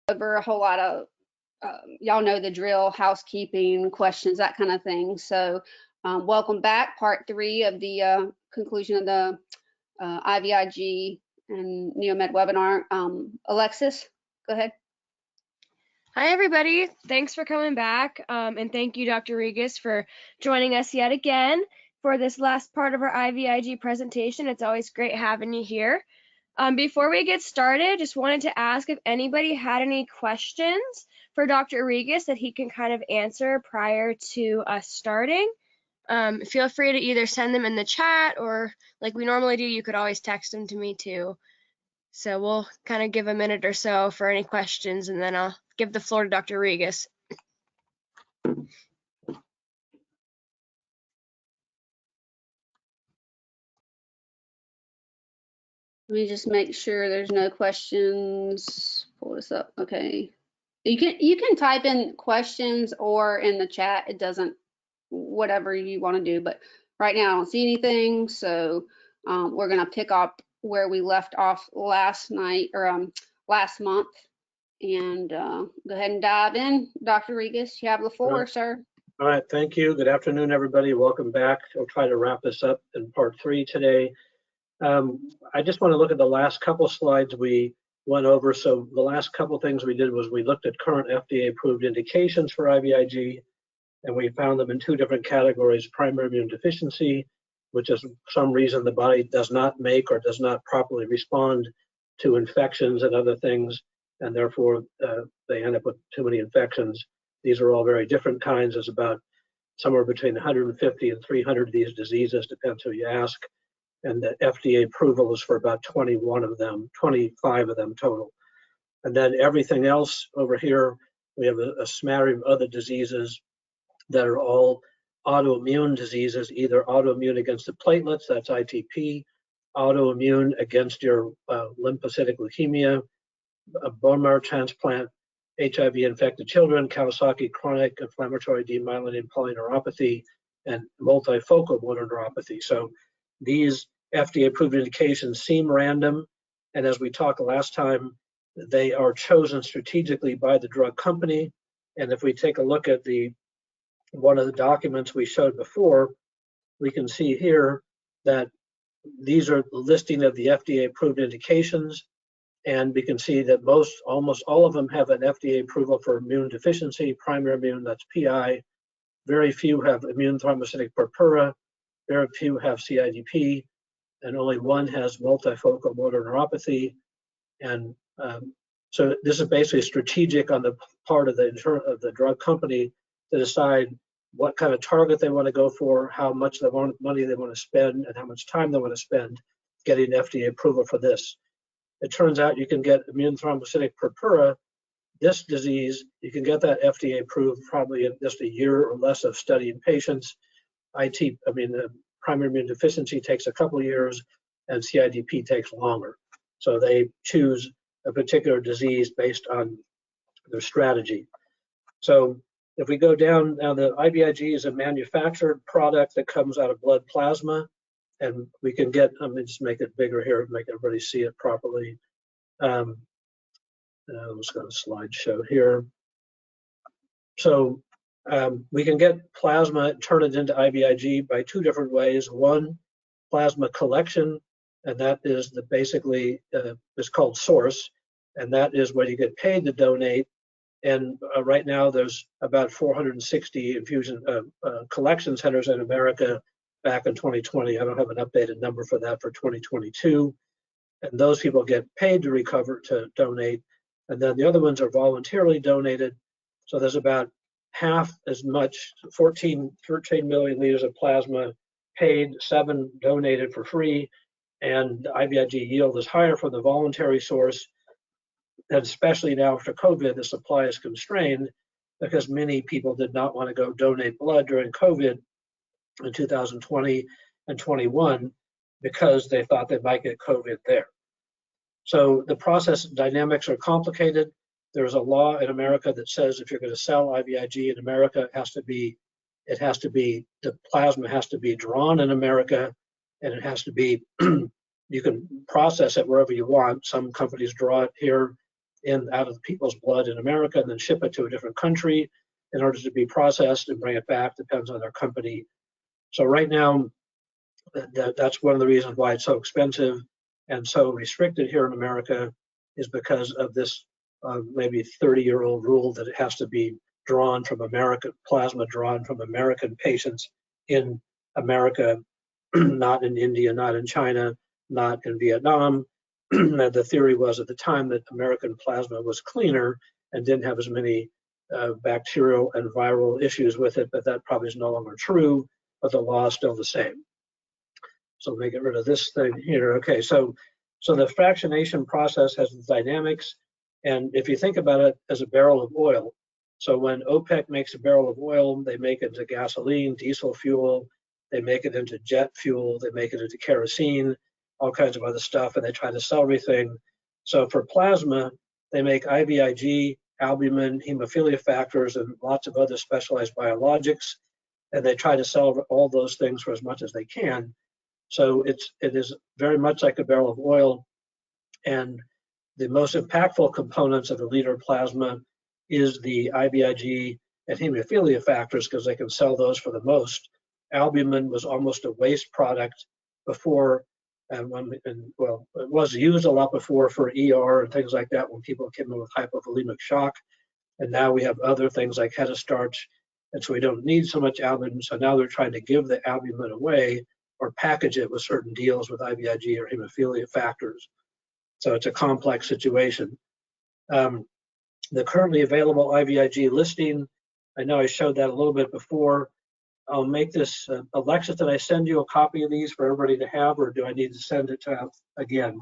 over a whole lot of, y'all know the drill, housekeeping, questions, that kind of thing. So welcome back, part 3 of the conclusion of the IVIG and NEOMED webinar. Alexis, go ahead. Hi, everybody. Thanks for coming back. And thank you, Dr. Rigas, for joining us yet again for this last part of our IVIG presentation. It's always great having you here. Before we get started, just wanted to ask if anybody had any questions for Dr. Rigas that he can kind of answer prior to us starting. Feel free to either send them in the chat or like we normally do, you could always text them to me too. So we'll kind of give a minute or so for any questions and then I'll give the floor to Dr. Rigas. Let me just make sure there's no questions. Pull this up. Okay. You can type in questions or in the chat. It doesn't, whatever you want to do. But right now I don't see anything. So we're going to pick up where we left off last night or last month. And go ahead and dive in. Dr. Rigas, you have the floor, sir. All right. Thank you. Good afternoon, everybody. Welcome back. I'll try to wrap this up in part 3 today. I just want to look at the last couple slides we went over. So the last couple things we did was we looked at current FDA approved indications for IVIG, and we found them in 2 different categories: primary immune deficiency, which is some reason the body does not make or does not properly respond to infections and other things, and therefore they end up with too many infections. These are all very different kinds. There's about somewhere between 150 and 300 of these diseases, depends who you ask. And the FDA approval is for about 21 of them, 25 of them total. And then everything else over here, we have a smattering of other diseases that are all autoimmune diseases, either autoimmune against the platelets, that's ITP, autoimmune against your lymphocytic leukemia, a bone marrow transplant, HIV infected children, Kawasaki chronic inflammatory demyelinating polyneuropathy, and multifocal motor neuropathy. So these FDA approved indications seem random, and as we talked last time, they are chosen strategically by the drug company. And if we take a look at one of the documents we showed before, we can see here that these are the listing of the FDA approved indications, and we can see that almost all of them have an FDA approval for immune deficiency, primary immune, that's PI. Very few have immune thrombocytic purpura, very few have CIDP, and only one has multifocal motor neuropathy. And so this is basically strategic on the part of the drug company to decide what kind of target they want to go for, how much money they want to spend, and how much time they want to spend getting FDA approval for this. It turns out you can get immune thrombocytic purpura, this disease, you can get that FDA approved probably in just a year or less of studying patients. Primary immune deficiency takes a couple of years, and CIDP takes longer. So they choose a particular disease based on their strategy. So if we go down, now the IVIG is a manufactured product that comes out of blood plasma, and we can get, let me just make it bigger here, make everybody see it properly. Let's go to slideshow here. So we can get plasma, turn it into IVIG by 2 different ways. One, plasma collection, and that is basically is called source, and that is where you get paid to donate. And right now there's about 460 infusion collection centers in America back in 2020. I don't have an updated number for that for 2022. And those people get paid to donate. And then the other ones are voluntarily donated. So there's about half as much, 13 million liters of plasma paid, 7 donated for free. And the IVIG yield is higher from the voluntary source. And especially now after COVID, the supply is constrained because many people did not want to go donate blood during COVID in 2020 and 21 because they thought they might get COVID there. So the process dynamics are complicated. There's a law in America that says if you're going to sell IVIG in America, the plasma has to be drawn in America, and it has to be, you can process it wherever you want. Some companies draw it here out of people's blood in America and then ship it to a different country in order to be processed and bring it back. Depends on their company. So right now, that's one of the reasons why it's so expensive and so restricted here in America, is because of this maybe 30-year-old rule that it has to be drawn from American plasma, drawn from American patients in America, not in India, not in China, not in Vietnam. The theory was at the time that American plasma was cleaner and didn't have as many bacterial and viral issues with it, but that probably is no longer true, but the law is still the same. So let me get rid of this thing here. Okay, so the fractionation process has the dynamics, and if you think about it as a barrel of oil, so when OPEC makes a barrel of oil, they make it into gasoline, diesel fuel, they make it into jet fuel, they make it into kerosene, all kinds of other stuff, and they try to sell everything. So for plasma, they make IVIG, albumin, hemophilia factors, and lots of other specialized biologics, and they try to sell all those things for as much as they can. So it is very much like a barrel of oil, and the most impactful components of a liter of plasma is the IVIG and hemophilia factors, because they can sell those for the most. Albumin was almost a waste product before, and well, it was used a lot before for ER and things like that when people came in with hypovolemic shock, and now we have other things like hetastarch, and so we don't need so much albumin. So now they're trying to give the albumin away or package it with certain deals with IVIG or hemophilia factors. So it's a complex situation. The currently available IVIG listing, I know I showed that a little bit before. I'll make this, Alexis, did I send you a copy of these for everybody to have, or do I need to send it to again?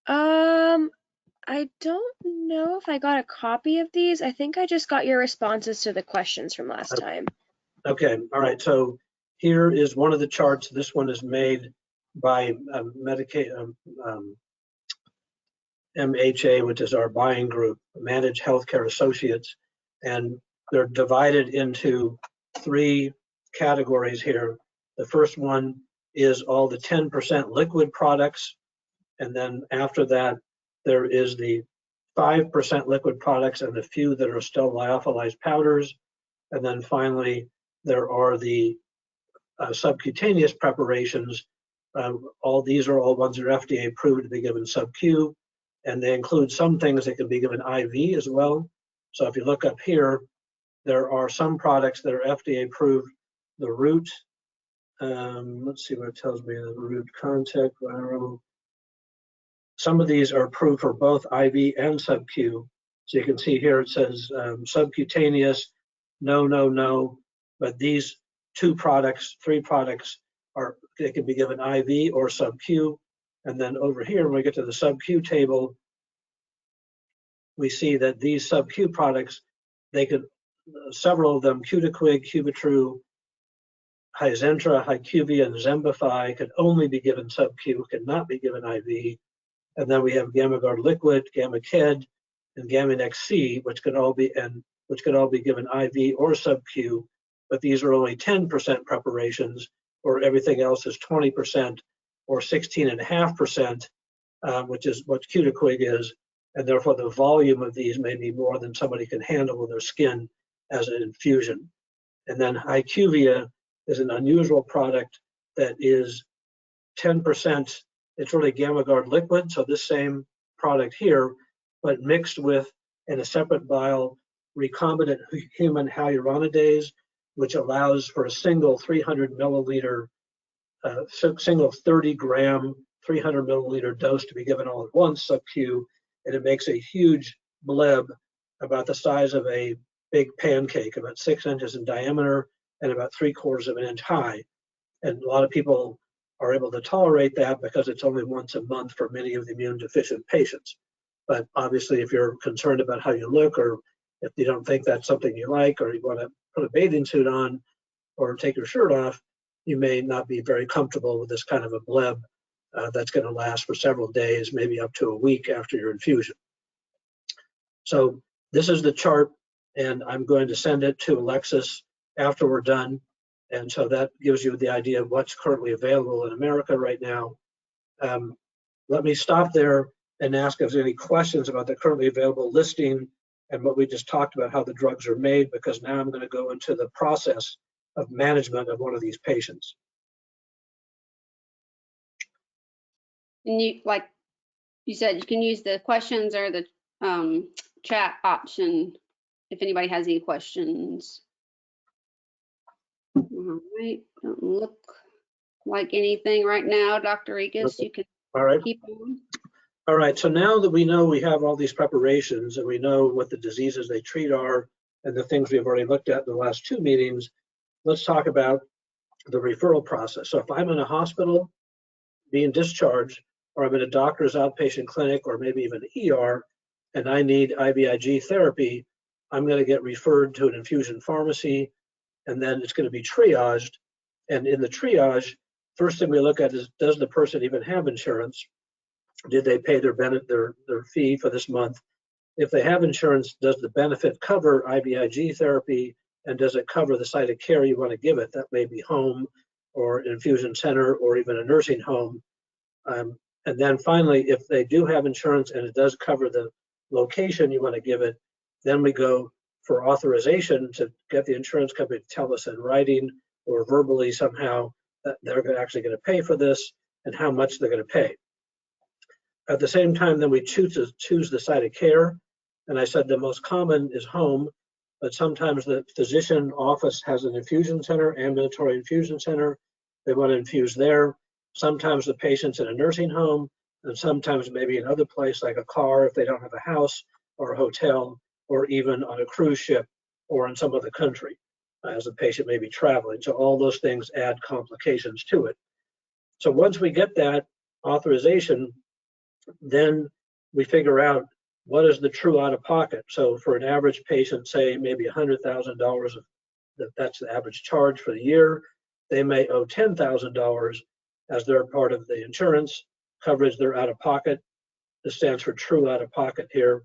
I don't know if I got a copy of these. I think I just got your responses to the questions from last time. Okay, all right, so here is one of the charts. This one is made by MHA, which is our buying group, Managed Healthcare Associates, and they're divided into 3 categories here. The first one is all the 10% liquid products, and then after that, there is the 5% liquid products and the few that are still lyophilized powders, and then finally, there are the subcutaneous preparations. All these are all ones that are FDA approved to be given sub-Q, and they include some things that can be given IV as well. So if you look up here, there are some products that are FDA approved. The root, let's see what it tells me, the root contact viral. Some of these are approved for both IV and sub-Q. So you can see here it says subcutaneous, no, but these 2 products, 3 products, they can be given IV or sub-Q. And then over here, when we get to the sub-Q table, we see that these sub-Q products, they could, several of them, Cutiquig, Cuvitru, Hizentra, Hycuvia, and Zembify could only be given sub-Q, cannot be given IV. And then we have GammaGuard Liquid, GammaKed, and Gamunex C, which could all be given IV or sub-Q, but these are only 10% preparations, or everything else is 20% or 16.5%, which is what Cutiquig is, and therefore the volume of these may be more than somebody can handle with their skin as an infusion. And then Hycuvia is an unusual product that is 10%, it's really GammaGuard Liquid, so this same product here, but mixed with, in a separate vial, recombinant human hyaluronidase, which allows for a single 300 milliliter, single 30-gram, 300 milliliter dose to be given all at once, sub-Q, and it makes a huge bleb about the size of a big pancake, about 6 inches in diameter and about 3/4 of an inch high. And a lot of people are able to tolerate that because it's only once a month for many of the immune deficient patients. But obviously, if you're concerned about how you look, or if you don't think that's something you like, or you want to put a bathing suit on or take your shirt off, you may not be very comfortable with this kind of a bleb that's going to last for several days, maybe up to a week after your infusion. So this is the chart, and I'm going to send it to Alexis after we're done. And so that gives you the idea of what's currently available in America right now. Let me stop there and ask if there's any questions about the currently available listing and what we just talked about, how the drugs are made, because now I'm going to go into the process of management of one of these patients. And you, like you said, you can use the questions or the chat option if anybody has any questions. All right, don't look like anything right now, Dr. Rigas. You can All right. keep on. All right, so now that we know we have all these preparations and we know what the diseases they treat are and the things we've already looked at in the last 2 meetings, let's talk about the referral process. So if I'm in a hospital being discharged, or I'm in a doctor's outpatient clinic, or maybe even ER, and I need IVIG therapy, I'm going to get referred to an infusion pharmacy, and then it's going to be triaged. And in the triage, first thing we look at is, does the person even have insurance? Did they pay their fee for this month? If they have insurance, does the benefit cover IVIG therapy, and does it cover the site of care you want to give it? That may be home or an infusion center or even a nursing home. And then finally, if they do have insurance and it does cover the location you want to give it, then we go for authorization to get the insurance company to tell us in writing or verbally somehow that they're actually going to pay for this and how much they're going to pay. At the same time, then we choose the site of care. And I said the most common is home, but sometimes the physician office has an infusion center, ambulatory infusion center. They want to infuse there. Sometimes the patient's in a nursing home, and sometimes maybe another place like a car if they don't have a house, or a hotel, or even on a cruise ship or in some other country as the patient may be traveling. So all those things add complications to it. So once we get that authorization, then we figure out what is the true out-of-pocket. So for an average patient, say maybe $100,000, that's the average charge for the year, they may owe $10,000 as they're part of the insurance coverage, they're out-of-pocket. This stands for true out-of-pocket here.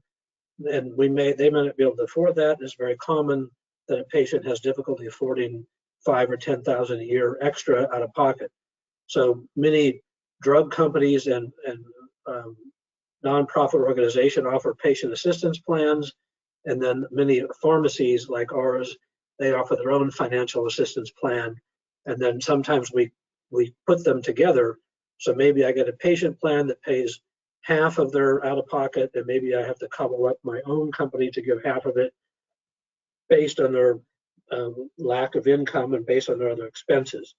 And they may not be able to afford that. It's very common that a patient has difficulty affording $5,000 or $10,000 a year extra out-of-pocket. So many drug companies and nonprofit organizations offer patient assistance plans, and then many pharmacies like ours, they offer their own financial assistance plan, and then sometimes we put them together. So maybe I get a patient plan that pays half of their out-of-pocket, and maybe I have to cobble up my own company to give half of it based on their lack of income and based on their other expenses.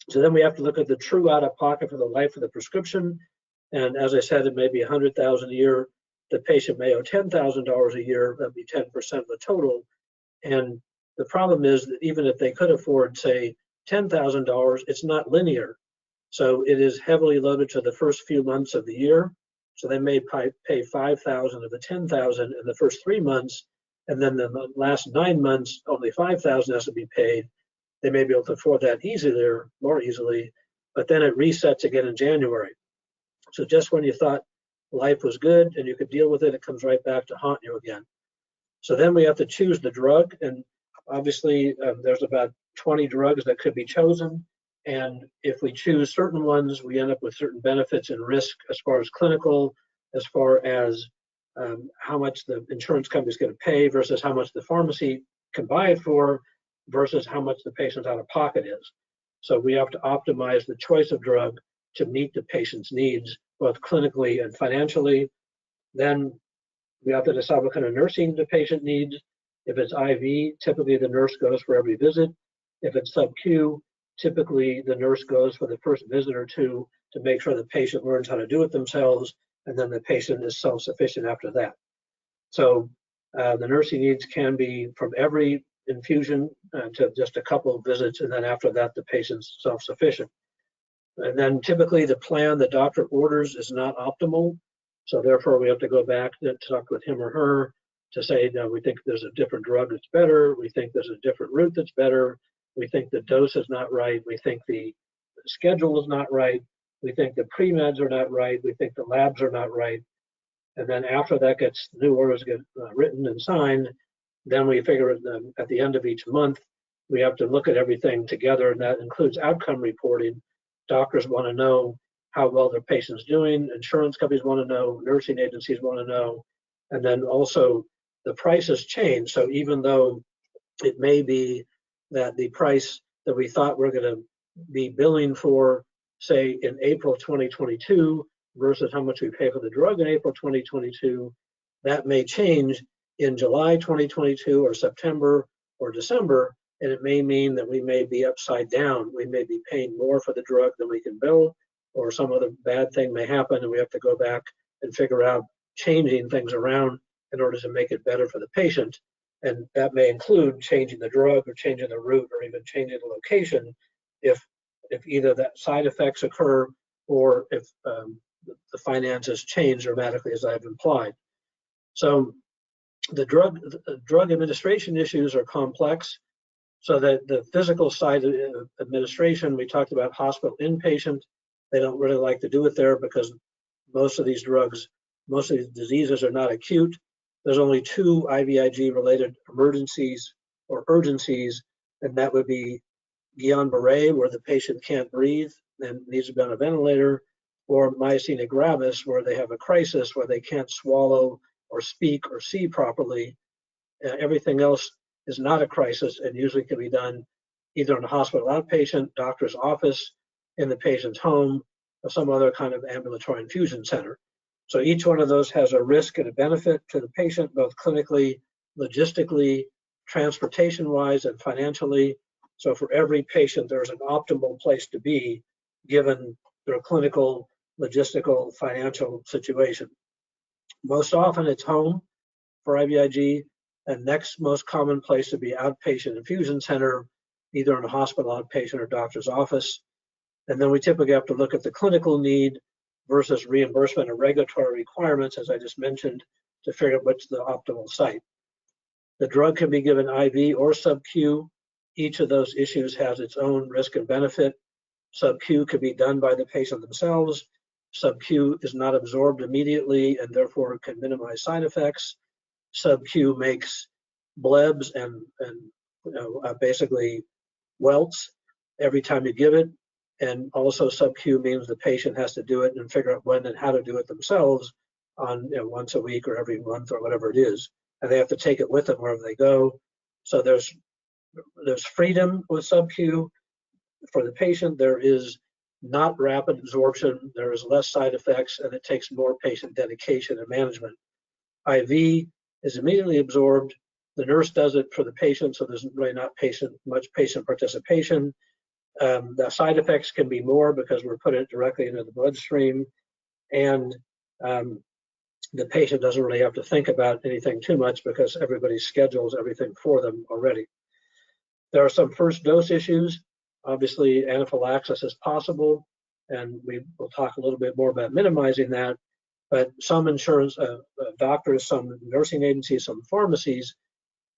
So then we have to look at the true out-of-pocket for the life of the prescription. And as I said, it may be $100,000 a year. The patient may owe $10,000 a year. That'd be 10% of the total. And the problem is that even if they could afford, say, $10,000, it's not linear. So it is heavily loaded to the first few months of the year. So they may pay $5,000 of the $10,000 in the first 3 months, and then the last 9 months, only $5,000 has to be paid. They may be able to afford that more easily, but then it resets again in January. So just when you thought life was good and you could deal with it, it comes right back to haunt you again. So then we have to choose the drug, and obviously there's about 20 drugs that could be chosen. And if we choose certain ones, we end up with certain benefits and risk as far as clinical, as far as how much the insurance company is going to pay versus how much the pharmacy can buy it for versus how much the patient's out of pocket is. So we have to optimize the choice of drug to meet the patient's needs, both clinically and financially. Then we have to decide what kind of nursing the patient needs. If it's IV, typically the nurse goes for every visit. If it's sub-Q, typically the nurse goes for the first visit or two to make sure the patient learns how to do it themselves, and then the patient is self-sufficient after that. So the nursing needs can be from every infusion to just a couple of visits, and then after that the patient's self-sufficient. And then typically the plan the doctor orders is not optimal, so therefore we have to go back and talk with him or her to say, no, we think there's a different drug that's better, we think there's a different route that's better, we think the dose is not right, we think the schedule is not right, we think the pre-meds are not right, we think the labs are not right. And then after that new orders get written and signed, then we figure at the end of each month, we have to look at everything together, and that includes outcome reporting. Doctors want to know how well their patient's doing. Insurance companies want to know, nursing agencies want to know, and then also the prices change. So even though it may be that the price that we thought we're going to be billing for, say, in April 2022 versus how much we pay for the drug in April 2022, that may change in July 2022 or September or December, and it may mean that we may be upside down. We may be paying more for the drug than we can bill, or some other bad thing may happen and we have to go back and figure out changing things around in order to make it better for the patient. And that may include changing the drug or changing the route or even changing the location if either that side effects occur or if the finances change dramatically, as I've implied. So the drug administration issues are complex. So that the physical side of administration, we talked about hospital inpatient. They don't really like to do it there because most of these drugs, most of these diseases are not acute. There's only 2 IVIG related emergencies or urgencies, and that would be Guillain-Barré, where the patient can't breathe and needs to be on a ventilator, or myasthenia gravis, where they have a crisis where they can't swallow or speak or see properly. Everything else is not a crisis and usually can be done either in a hospital outpatient, doctor's office, in the patient's home, or some other kind of ambulatory infusion center. So each one of those has a risk and a benefit to the patient, both clinically, logistically, transportation-wise, and financially. So for every patient, there's an optimal place to be given their clinical, logistical, financial situation. Most often it's home for IVIG, and next most common place to be outpatient infusion center, either in a hospital outpatient or doctor's office. And then we typically have to look at the clinical need versus reimbursement and regulatory requirements, as I just mentioned, to figure out what's the optimal site. The drug can be given IV or sub-Q. Each of those issues has its own risk and benefit. Sub-Q could be done by the patient themselves. Sub-Q is not absorbed immediately and therefore can minimize side effects. Sub-Q makes blebs and basically welts every time you give it. And also sub-Q means the patient has to do it and figure out when and how to do it themselves on once a week or every month or whatever it is. And they have to take it with them wherever they go. So there's freedom with sub-Q for the patient. There is not rapid absorption. There is less side effects, and it takes more patient dedication and management. IV is immediately absorbed. The nurse does it for the patient, so there's really not much patient participation. The side effects can be more because we're putting it directly into the bloodstream, and the patient doesn't really have to think about anything too much because everybody schedules everything for them already. There are some first dose issues. Obviously, anaphylaxis is possible, and we will talk a little bit more about minimizing that. But some insurance doctors, some nursing agencies, some pharmacies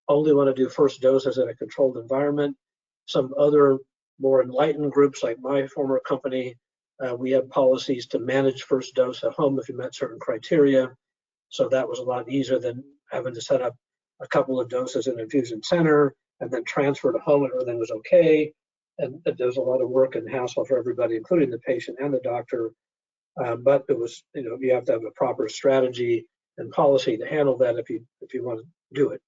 only want to do first doses in a controlled environment. Some other more enlightened groups, like my former company, we have policies to manage first dose at home if you met certain criteria. So that was a lot easier than having to set up a couple of doses in an infusion center and then transfer to home and everything was okay. And there's a lot of work and hassle for everybody, including the patient and the doctor. But it was, you have to have a proper strategy and policy to handle that if you want to do it.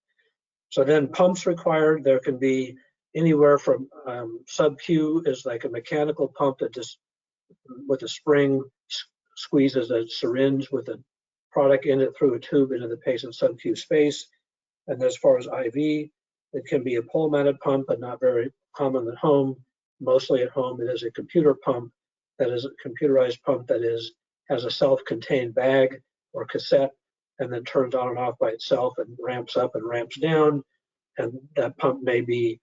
So then pumps required. There can be anywhere from sub-Q is like a mechanical pump that just with a spring squeezes a syringe with a product in it through a tube into the patient's sub-Q space. And as far as IV, it can be a pole-mounted pump, but not very common at home. Mostly at home, it is a computer pump that is a computerized pump that has a self-contained bag or cassette and then turns on and off by itself and ramps up and ramps down. And that pump may be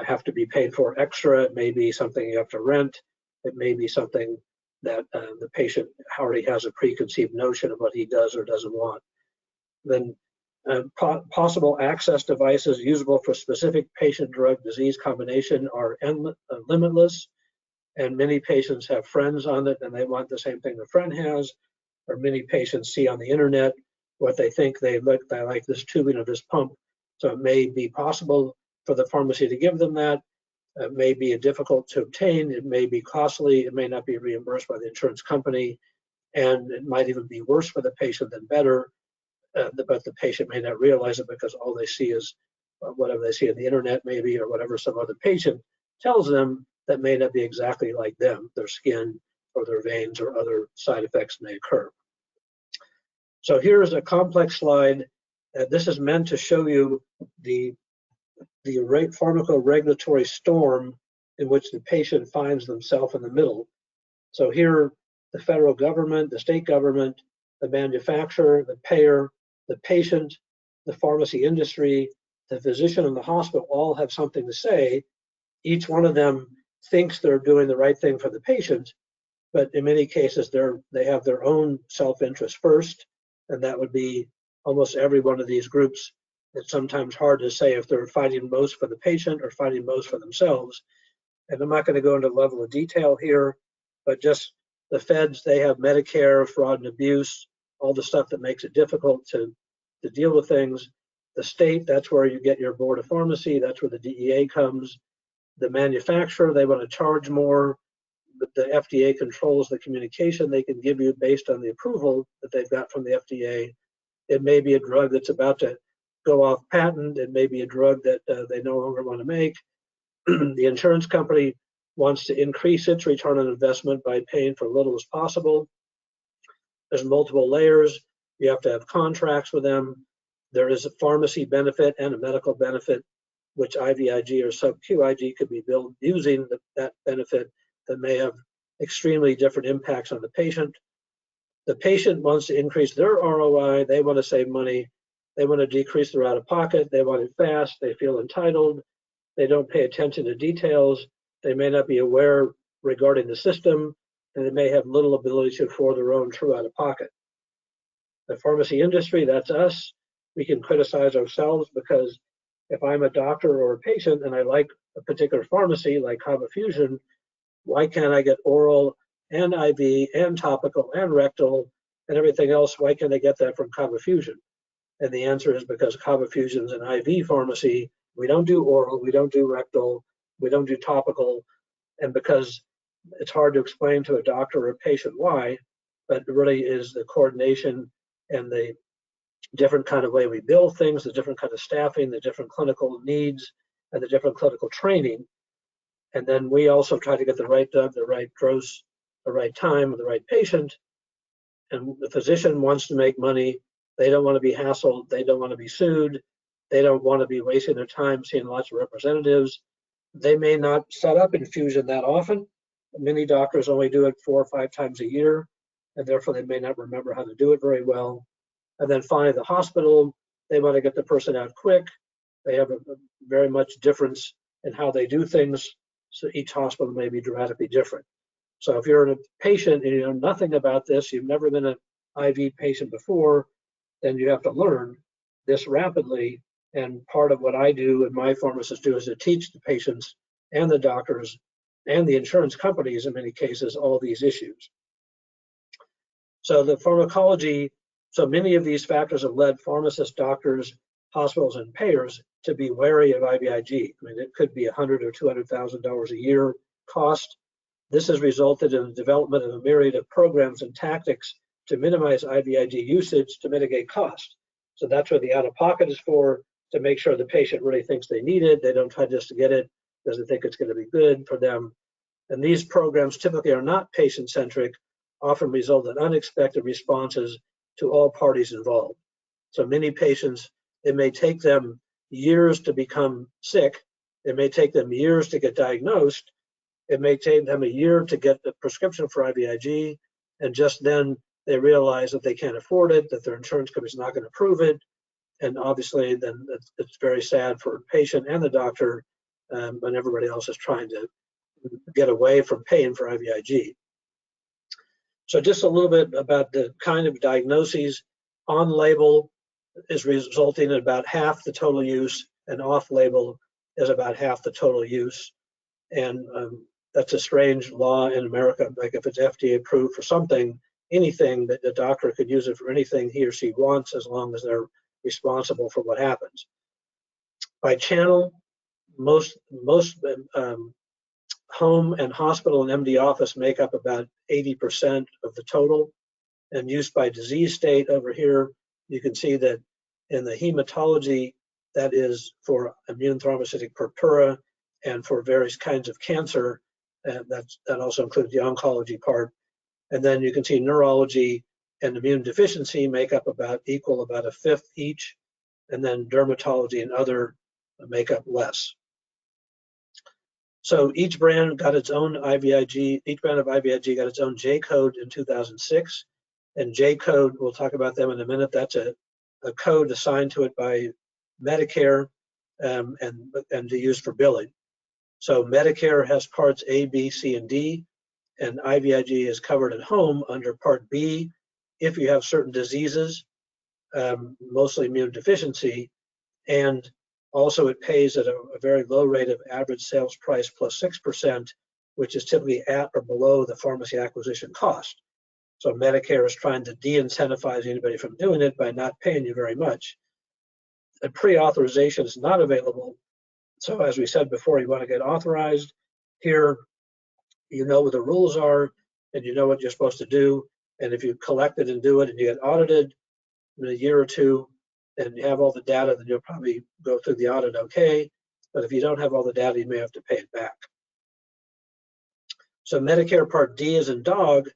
have to be paid for extra. It may be something you have to rent. It may be something that the patient already has a preconceived notion of what he does or doesn't want. Then possible access devices usable for specific patient drug disease combination are limitless. And many patients have friends on it and they want the same thing the friend has, or many patients see on the internet what they think they like this tubing of this pump. So it may be possible for the pharmacy to give them that. may be difficult to obtain, it may be costly, it may not be reimbursed by the insurance company, and it might even be worse for the patient than better, but the patient may not realize it because all they see is whatever they see on the internet maybe, or whatever some other patient tells them that may not be exactly like them, their skin or their veins or other side effects may occur. So here's a complex slide. This is meant to show you the pharmacoregulatory storm in which the patient finds themselves in the middle. So here, the federal government, the state government, the manufacturer, the payer, the patient, the pharmacy industry, the physician and the hospital all have something to say. Each one of them thinks they're doing the right thing for the patient, but in many cases they have their own self-interest first, and that would be almost every one of these groups. It's sometimes hard to say if they're fighting most for the patient or fighting most for themselves. And I'm not going to go into level of detail here, but just the feds, they have Medicare, fraud and abuse, all the stuff that makes it difficult to deal with things. The state, that's where you get your board of pharmacy, that's where the DEA comes. The manufacturer, they want to charge more, but the FDA controls the communication they can give you based on the approval that they've got from the FDA. It may be a drug that's about to go off patent. It may be a drug that they no longer want to make. The insurance company wants to increase its return on investment by paying for little as possible. There's multiple layers. You have to have contracts with them. There is a pharmacy benefit and a medical benefit, which IVIG or sub-QIG could be billed using that benefit that may have extremely different impacts on the patient. The patient wants to increase their ROI. They want to save money. They want to decrease their out-of-pocket. They want it fast. They feel entitled. They don't pay attention to details. They may not be aware regarding the system, and they may have little ability to afford their own true out-of-pocket. The pharmacy industry, that's us. We can criticize ourselves because if I'm a doctor or a patient and I like a particular pharmacy like Kava Fusion, why can't I get oral and IV and topical and rectal and everything else? Why can't I get that from Kava Fusion? And the answer is because Kava Fusion is an IV pharmacy. We don't do oral, we don't do rectal, we don't do topical, and because it's hard to explain to a doctor or a patient why, but it really is the coordination and the different kind of way we build things, the different kind of staffing, the different clinical needs, and the different clinical training. And then we also try to get the right drug, the right dose, the right time, the right patient. And the physician wants to make money. They don't want to be hassled. They don't want to be sued. They don't want to be wasting their time seeing lots of representatives. They may not set up infusion that often. Many doctors only do it 4 or 5 times a year, and therefore they may not remember how to do it very well. And then finally, the hospital, they want to get the person out quick. They have a very much difference in how they do things. So each hospital may be dramatically different. So if you're a patient and you know nothing about this, you've never been an IV patient before, then you have to learn this rapidly. And part of what I do and my pharmacists do is to teach the patients and the doctors and the insurance companies in many cases all these issues. So the pharmacology, so many of these factors have led pharmacists, doctors, hospitals, and payers to be wary of IVIG. I mean, it could be $100,000 or $200,000 a year cost. This has resulted in the development of a myriad of programs and tactics to minimize IVIG usage to mitigate cost. So that's what the out-of-pocket is for, to make sure the patient really thinks they need it. They don't try just to get it because they think it's going to be good for them. And these programs typically are not patient-centric, often result in unexpected responses to all parties involved. So many patients, it may take them years to become sick. It may take them years to get diagnosed. It may take them a year to get the prescription for IVIG, and just then they realize that they can't afford it, that their insurance company is not going to approve it. And obviously then it's very sad for the patient and the doctor, and everybody else is trying to get away from paying for IVIG. So just a little bit about the kind of diagnoses. On-label is resulting in about half the total use, and off-label is about half the total use. And that's a strange law in America. Like if it's FDA approved for something, anything, that the doctor could use it for anything he or she wants as long as they're responsible for what happens. By channel, most home and hospital and MD office make up about 80% of the total. And use by disease state over here, you can see that in the hematology, that is for immune thrombocytic purpura and for various kinds of cancer, and that also includes the oncology part. And then you can see neurology and immune deficiency make up about a fifth each, and then dermatology and other make up less. So each brand got its own IVIG, each brand of IVIG got its own J code in 2006. And J code, we'll talk about them in a minute. That's a code assigned to it by Medicare and to use for billing. So Medicare has parts A, B, C, and D, and IVIG is covered at home under Part B if you have certain diseases, mostly immune deficiency, and also it pays at a very low rate of average sales price plus 6%, which is typically at or below the pharmacy acquisition cost. So Medicare is trying to de-incentivize anybody from doing it by not paying you very much. A pre-authorization is not available. So as we said before, you want to get authorized. Here, you know what the rules are and you know what you're supposed to do. And if you collect it and do it and you get audited in a year or two and you have all the data, then you'll probably go through the audit okay. But if you don't have all the data, you may have to pay it back. So Medicare Part D as in dog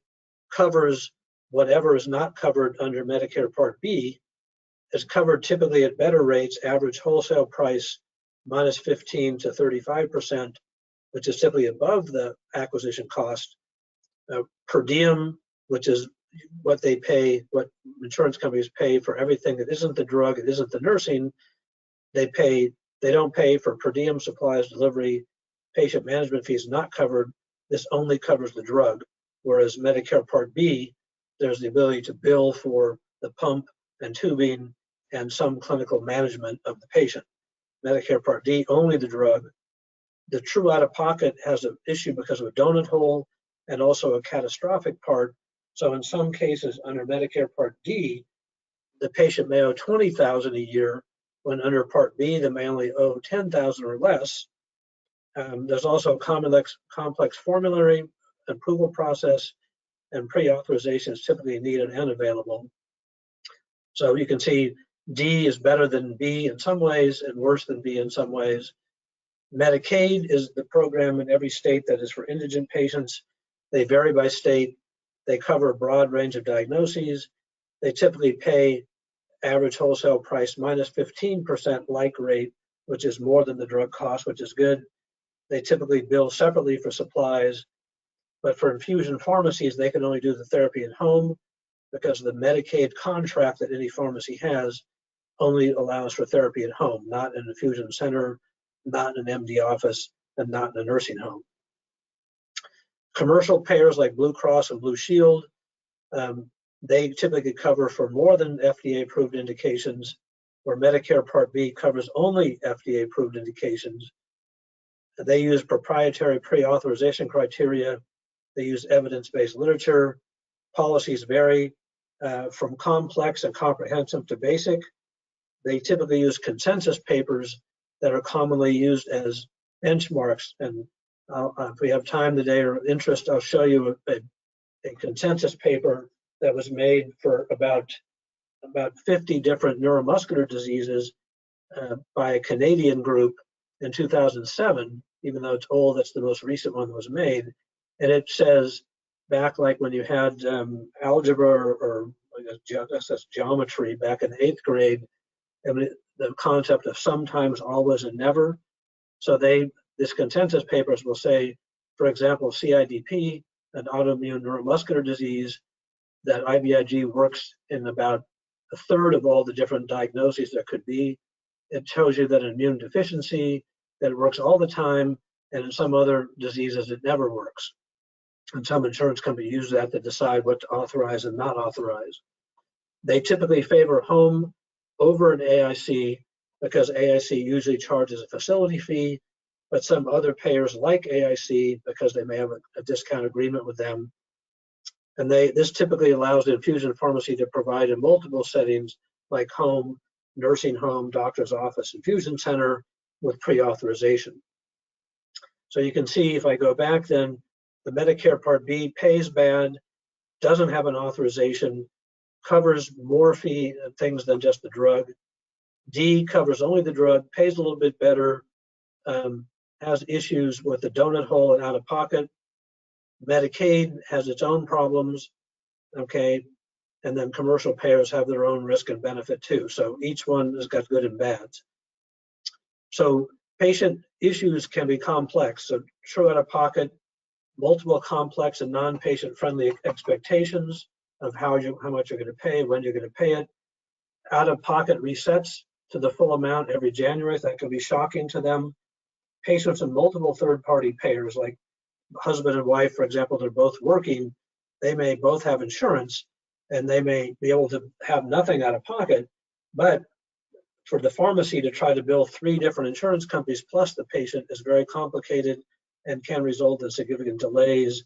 covers whatever is not covered under Medicare Part B, is covered typically at better rates, average wholesale price minus 15 to 35%, which is typically above the acquisition cost. Per diem, which is what they pay, what insurance companies pay for everything that isn't the drug, it isn't the nursing, they don't pay for per diem, supplies, delivery, patient management fees not covered. This only covers the drug. Whereas Medicare Part B, there's the ability to bill for the pump and tubing and some clinical management of the patient. Medicare Part D, only the drug. The true out-of-pocket has an issue because of a donut hole and also a catastrophic part. So in some cases under Medicare Part D, the patient may owe $20,000 a year, when under Part B, they may only owe $10,000 or less. There's also a complex formulary approval process, and pre-authorization is typically needed and available. So you can see D is better than B in some ways and worse than B in some ways. Medicaid is the program in every state that is for indigent patients. They vary by state. They cover a broad range of diagnoses. They typically pay average wholesale price minus 15% like rate, which is more than the drug cost, which is good. They typically bill separately for supplies, but for infusion pharmacies, they can only do the therapy at home because the Medicaid contract that any pharmacy has only allows for therapy at home, not in an infusion center, not in an MD office, and not in a nursing home. Commercial payers like Blue Cross and Blue Shield, they typically cover for more than FDA-approved indications, where Medicare Part B covers only FDA-approved indications. They use proprietary pre-authorization criteria. They use evidence-based literature. Policies vary from complex and comprehensive to basic. They typically use consensus papers that are commonly used as benchmarks. And if we have time today or interest, I'll show you a consensus paper that was made for about 50 different neuromuscular diseases by a Canadian group in 2007, even though it's old, that's the most recent one that was made. And it says back like when you had algebra or I guess geometry back in 8th grade, I mean, the concept of sometimes, always, and never. So this consensus papers will say, for example, CIDP, an autoimmune neuromuscular disease, that IVIG works in about a third of all the different diagnoses there could be. It tells you that an immune deficiency, that it works all the time, and in some other diseases, it never works. And some insurance companies use that to decide what to authorize and not authorize. They typically favor home over an AIC because AIC usually charges a facility fee, but some other payers like AIC because they may have a discount agreement with them. And this typically allows the infusion pharmacy to provide in multiple settings like home, nursing home, doctor's office, infusion center, with pre-authorization. So you can see if I go back, then the Medicare Part B pays bad, doesn't have an authorization, covers more fee things than just the drug. D covers only the drug, pays a little bit better, has issues with the donut hole and out of pocket. Medicaid has its own problems, okay? And then commercial payers have their own risk and benefit too. So each one has got good and bads. So patient issues can be complex. So true out of pocket, multiple complex and non-patient friendly expectations of how much you're going to pay, when you're going to pay it. Out of pocket resets to the full amount every January. That can be shocking to them. Patients and multiple third-party payers, like husband and wife, for example, they're both working, they may both have insurance and they may be able to have nothing out of pocket, but for the pharmacy to try to bill 3 different insurance companies plus the patient is very complicated and can result in significant delays.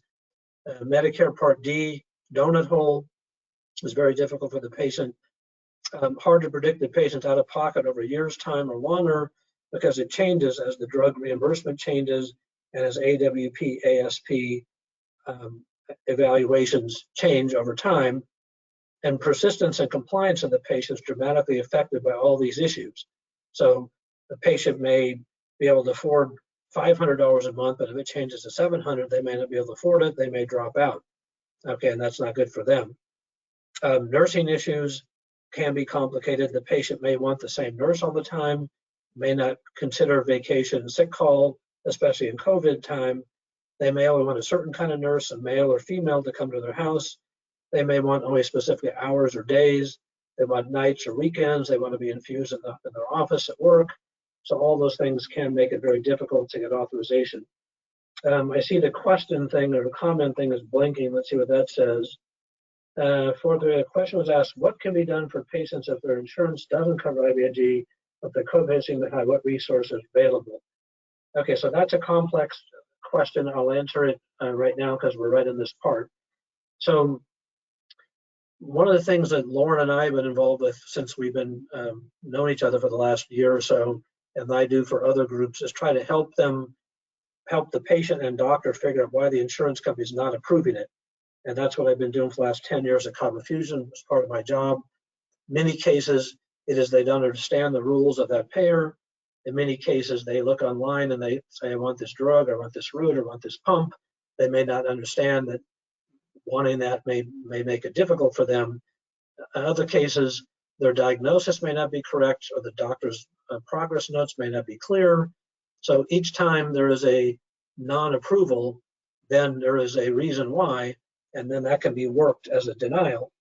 Medicare Part D donut hole is very difficult for the patient. Hard to predict the patient's out of pocket over a year's time or longer because it changes as the drug reimbursement changes and as AWP, ASP evaluations change over time. And persistence and compliance of the patient is dramatically affected by all these issues. So the patient may be able to afford $500 a month, but if it changes to $700, they may not be able to afford it. They may drop out. Okay, and that's not good for them. Nursing issues can be complicated. The patient may want the same nurse all the time, may not consider vacation sick call, especially in COVID time. They may only want a certain kind of nurse, a male or female, to come to their house. They may want only specific hours or days. They want nights or weekends. They want to be infused in their office at work. So all those things can make it very difficult to get authorization. I see the question thing or the comment thing is blinking. Let's see what that says. For the question was asked, what can be done for patients if their insurance doesn't cover IVIG, but the copay seem to have what resources available? Okay, so that's a complex question. I'll answer it right now because we're right in this part. So one of the things that Lauren and I have been involved with since we've been known each other for the last year or so, and I do for other groups, is try to help the patient and doctor figure out why the insurance company is not approving it. And that's what I've been doing for the last 10 years at Cabo Fusion as part of my job. Many cases, it is they don't understand the rules of that payer. In many cases, they look online and they say, I want this drug, I want this route, I want this pump. They may not understand that wanting that may make it difficult for them. In other cases, their diagnosis may not be correct or the doctor's progress notes may not be clear. So each time there is a non-approval, then there is a reason why, and then that can be worked as a denial.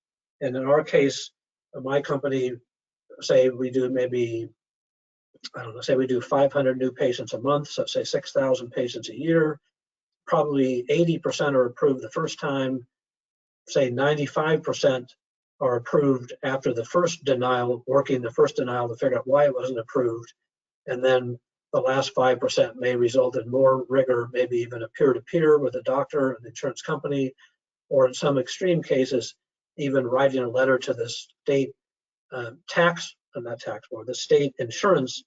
And in our case, my company, say we do maybe, I don't know, say we do 500 new patients a month, so say 6,000 patients a year, probably 80% are approved the first time, say 95% are approved after the first denial, working the first denial to figure out why it wasn't approved. And then the last 5% may result in more rigor, maybe even a peer-to-peer with a doctor and the insurance company, or in some extreme cases, even writing a letter to the state the state insurance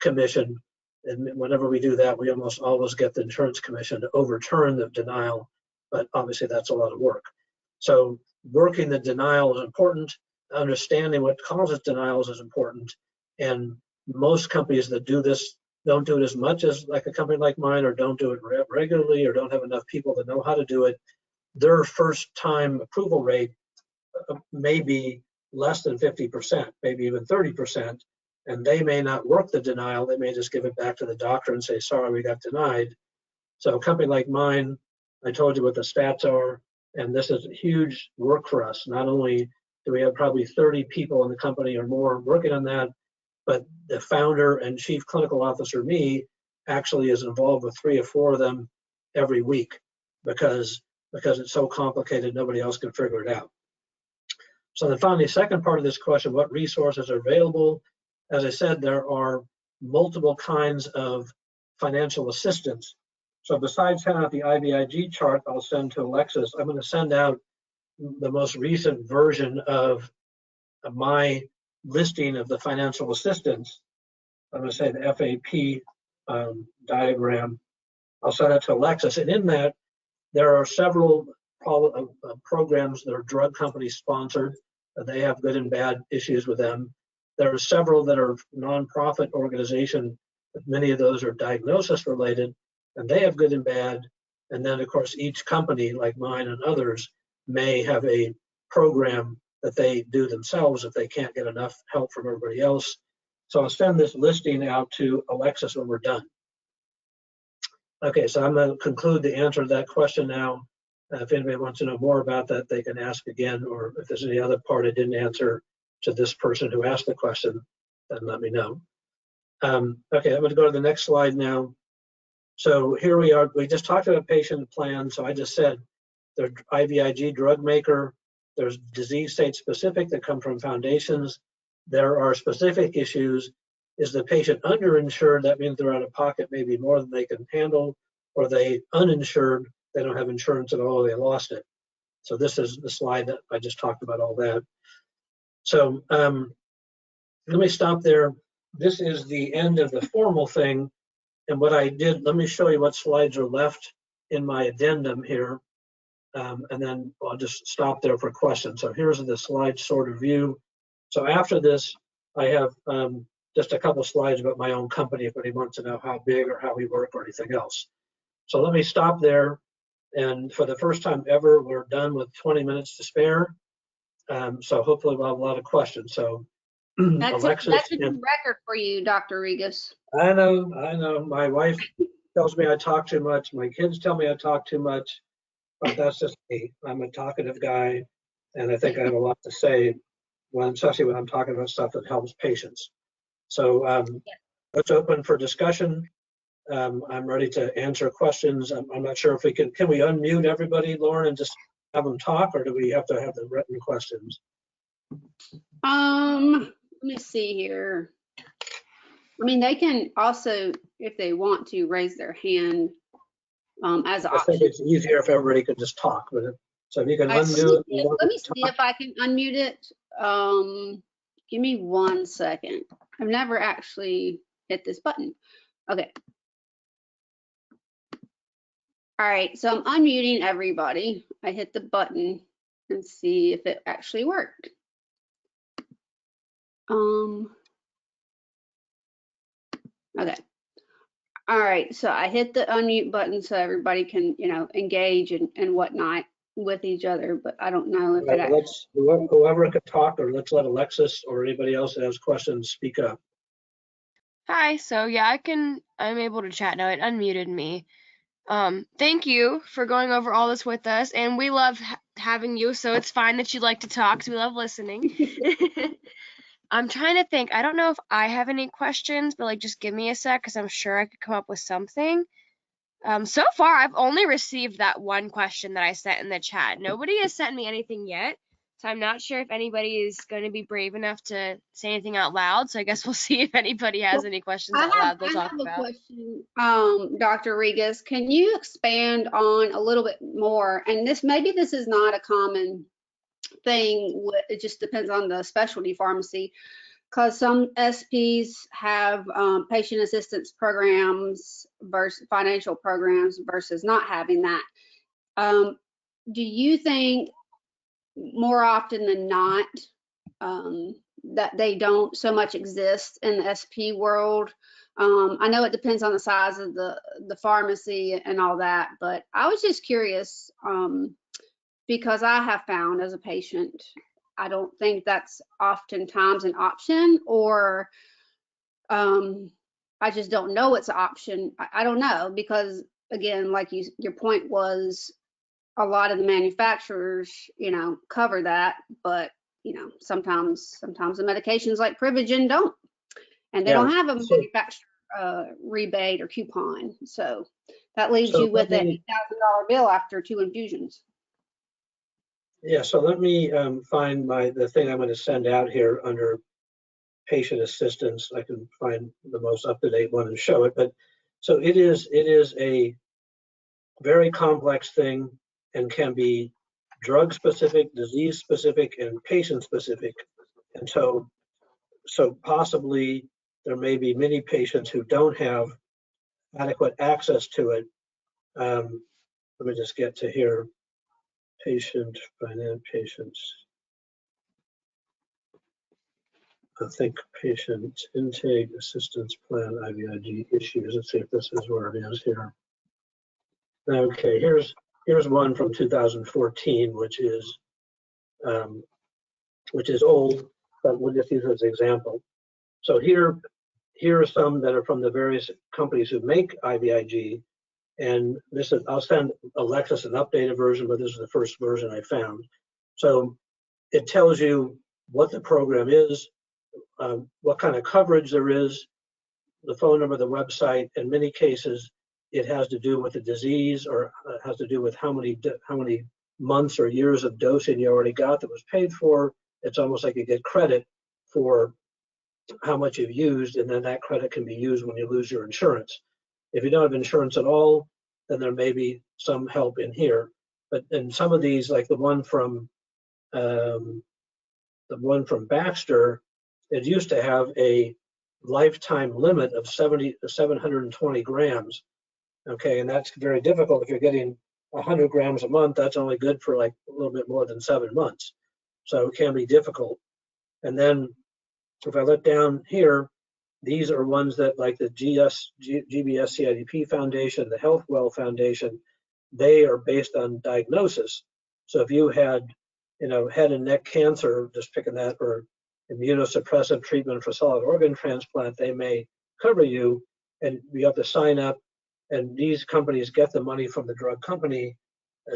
commission. And whenever we do that, we almost always get the insurance commission to overturn the denial, but obviously that's a lot of work. So working the denial is important. Understanding what causes denials is important. And most companies that do this don't do it as much as like a company like mine, or don't do it regularly, or don't have enough people that know how to do it. Their first time approval rate may be less than 50%, maybe even 30%, and they may not work the denial. They may just give it back to the doctor and say, sorry, we got denied. So a company like mine, I told you what the stats are, and this is huge work for us. Not only do we have probably 30 people in the company or more working on that, but the founder and chief clinical officer, me, actually is involved with 3 or 4 of them every week because it's so complicated, nobody else can figure it out. So then finally, second part of this question, what resources are available? As I said, there are multiple kinds of financial assistance. So besides sending out the IVIG chart I'll send to Alexis, I'm going to send out the most recent version of my listing of the financial assistance I'm going to say the FAP diagram. I'll send it to Alexis, and in that there are several programs that are drug company sponsored. They have good and bad issues with them. There are several that are nonprofit organization, but many of those are diagnosis related, and they have good and bad. And then of course each company like mine and others may have a program that they do themselves if they can't get enough help from everybody else. So I'll send this listing out to Alexis when we're done. Okay, so I'm going to conclude the answer to that question now. If anybody wants to know more about that, they can ask again, or if there's any other part I didn't answer to this person who asked the question, then let me know. Okay, I'm going to go to the next slide now. So here we are. We just talked about patient plan. So I just said there's IVIG drug maker. There's disease state specific that come from foundations. There are specific issues. Is the patient underinsured? That means they're out of pocket maybe more than they can handle. Or they uninsured, they don't have insurance at all, they lost it. So this is the slide that I just talked about all that. So let me stop there. This is the end of the formal thing. And what I did, let me show you what slides are left in my addendum here. And then I'll just stop there for questions. So here's the slide sort of view. So after this, I have just a couple slides about my own company if anybody wants to know how big or how we work or anything else. So let me stop there. And for the first time ever, we're done with 20 minutes to spare. So hopefully we'll have a lot of questions. So That's a new record for you, Dr. Rigas. I know. My wife tells me I talk too much. My kids tell me I talk too much, but that's just me. I'm a talkative guy, and I think I have a lot to say, especially when I'm talking about stuff that helps patients. So let's open for discussion. I'm ready to answer questions. I'm not sure if we can we unmute everybody, Lauren, and just have them talk, or do we have to have the written questions? Let me see here. I mean, they can also, if they want to, raise their hand as an option. I think it's easier if everybody could just talk. But so if you can unmute. Let me see if I can unmute it. Give me 1 second. I've never actually hit this button. Okay. All right, so I'm unmuting everybody. I hit the button and see if it actually worked. Okay. All right, so I hit the unmute button so everybody can, engage and whatnot with each other, but I don't know if it actually... Whoever can talk, or let's let Alexis or anybody else that has questions speak up. Hi, so yeah, I'm able to chat now. It unmuted me. Thank you for going over all this with us, and we love having you, so it's fine that you like to talk, because we love listening. I'm trying to think. I don't know if I have any questions, but just give me a sec, because I'm sure I could come up with something. So far, I've only received that one question that I sent in the chat. Nobody has sent me anything yet, so I'm not sure if anybody is going to be brave enough to say anything out loud. So I guess we'll see if anybody has any questions out loud they'll talk about. I have a question, Dr. Rigas. Can you expand on a little bit more? And maybe this is not a common thing. It just depends on the specialty pharmacy, because some SPs have patient assistance programs versus financial programs versus not having that. Do you think more often than not that they don't so much exist in the SP world? I know it depends on the size of the pharmacy and all that, but I was just curious because I have found as a patient, I don't think that's oftentimes an option, or I just don't know it's an option. I don't know, because again, like your point was, a lot of the manufacturers, cover that, but sometimes the medications like Privigen don't, and they don't have a manufacturer rebate or coupon, so that leaves you with a $8,000 bill after 2 infusions. Yeah, so let me find the thing I'm going to send out here under patient assistance. I can find the most up-to-date one and show it. But so it is a very complex thing and can be drug specific, disease specific, and patient specific. And so possibly there may be many patients who don't have adequate access to it. Let me just get to here. Patient, finance, patients. I think patient intake assistance plan, IVIG issues. Let's see if this is where it is here. Okay, here's one from 2014, which is old, but we'll just use it as an example. So here are some that are from the various companies who make IVIG, and this is, I'll send Alexis an updated version, but this is the first version I found. So it tells you what the program is, what kind of coverage there is, the phone number, the website. In many cases, it has to do with the disease, or has to do with how many months or years of dosing you already got that was paid for. It's almost like you get credit for how much you've used, and then that credit can be used when you lose your insurance. If you don't have insurance at all, then there may be some help in here. But in some of these, like the one from Baxter, it used to have a lifetime limit of 720 grams. Okay, and that's very difficult. If you're getting 100 grams a month, that's only good for like a little bit more than 7 months. So it can be difficult. And then if I look down here, these are ones that, like the GBS CIDP Foundation, the HealthWell Foundation, they are based on diagnosis. So if you had, head and neck cancer, just picking that, or immunosuppressive treatment for solid organ transplant, they may cover you, and you have to sign up. And these companies get the money from the drug company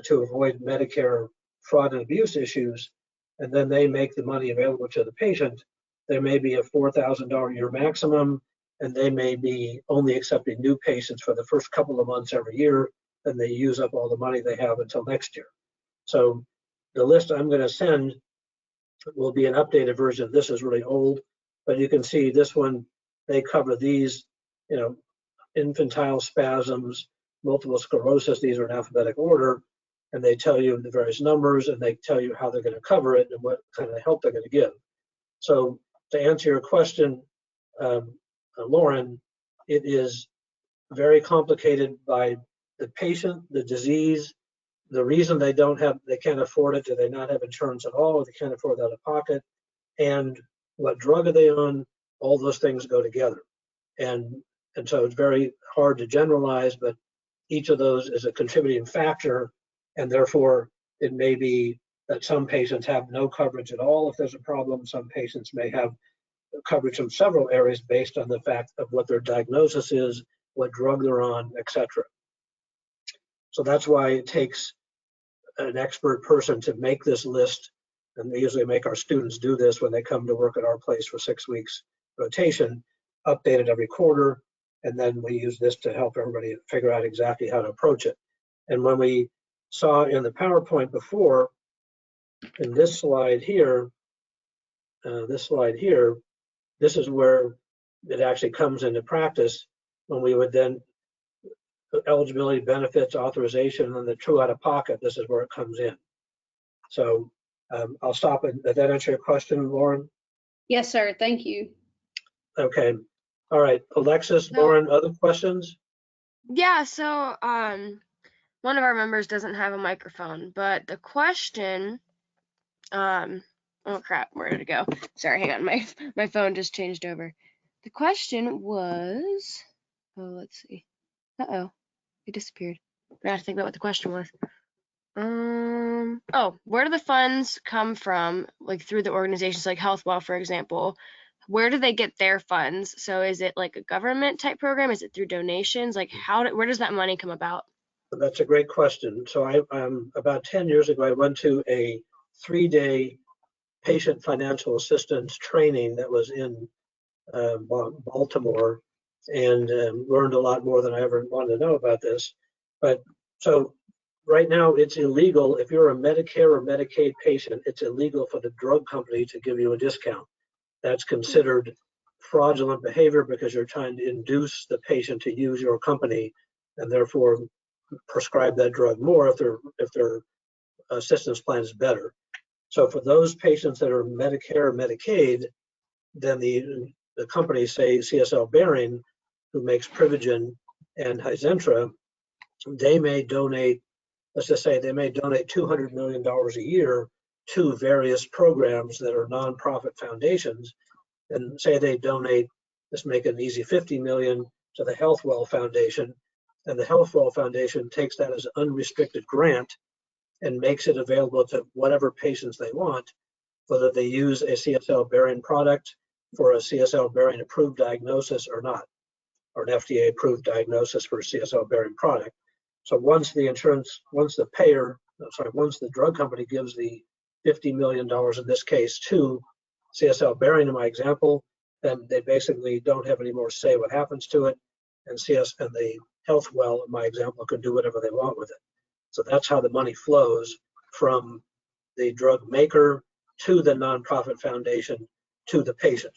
to avoid Medicare fraud and abuse issues, and then they make the money available to the patient. There may be a $4,000 a year maximum, and they may be only accepting new patients for the first couple of months every year, and they use up all the money they have until next year. So the list I'm going to send will be an updated version. This is really old, but you can see this one, they cover these, infantile spasms, multiple sclerosis. These are in alphabetical order, and they tell you the various numbers, and they tell you how they're going to cover it and what kind of help they're going to give. So to answer your question, Lauren, it is very complicated by the patient, the disease, the reason they can't afford it. Do they not have insurance at all? Or they can't afford it out of pocket? And what drug are they on? All those things go together. And so it's very hard to generalize, but each of those is a contributing factor, and therefore it may be that some patients have no coverage at all if there's a problem. Some patients may have coverage from several areas based on the fact of what their diagnosis is, what drug they're on, etc. So that's why it takes an expert person to make this list, and we usually make our students do this when they come to work at our place for 6 weeks rotation, update it every quarter, and then we use this to help everybody figure out exactly how to approach it. And when we saw in the PowerPoint before, in this slide here, this is where it actually comes into practice, when we would then eligibility, benefits, authorization, and the true out-of-pocket. This is where it comes in. So I'll stop. Did that answer your question, Lauren? Yes, sir. Thank you. Okay. All right, Alexis, Lauren, other questions? Yeah, so one of our members doesn't have a microphone, but the question, oh crap, where did it go? Sorry, hang on, my phone just changed over. The question was, let's see. Uh-oh, it disappeared. I gotta think about what the question was. Where do the funds come from, like through the organizations like HealthWell, for example? Where do they get their funds? So is it like a government type program? Is it through donations? Like where does that money come about? That's a great question. So about 10 years ago, I went to a 3-day patient financial assistance training that was in Baltimore, and learned a lot more than I ever wanted to know about this. But so right now it's illegal. If you're a Medicare or Medicaid patient, it's illegal for the drug company to give you a discount. That's considered fraudulent behavior because you're trying to induce the patient to use your company and therefore prescribe that drug more if their assistance plan is better. So for those patients that are Medicare or Medicaid, then the the companies, say CSL Behring, who makes Privigen and Hizentra, they may donate, let's just say they may donate $200 million a year to various programs that are nonprofit foundations. And say they donate, let's make it an easy 50 million to the HealthWell Foundation, and the HealthWell Foundation takes that as an unrestricted grant and makes it available to whatever patients they want, whether they use a CSL Behring product for a CSL Behring approved diagnosis or not, or an FDA approved diagnosis for a CSL Behring product. So once the drug company gives the $50 million in this case to CSL Behring in my example, then they basically don't have any more say what happens to it, and the HealthWell in my example can do whatever they want with it. So that's how the money flows from the drug maker to the nonprofit foundation to the patient.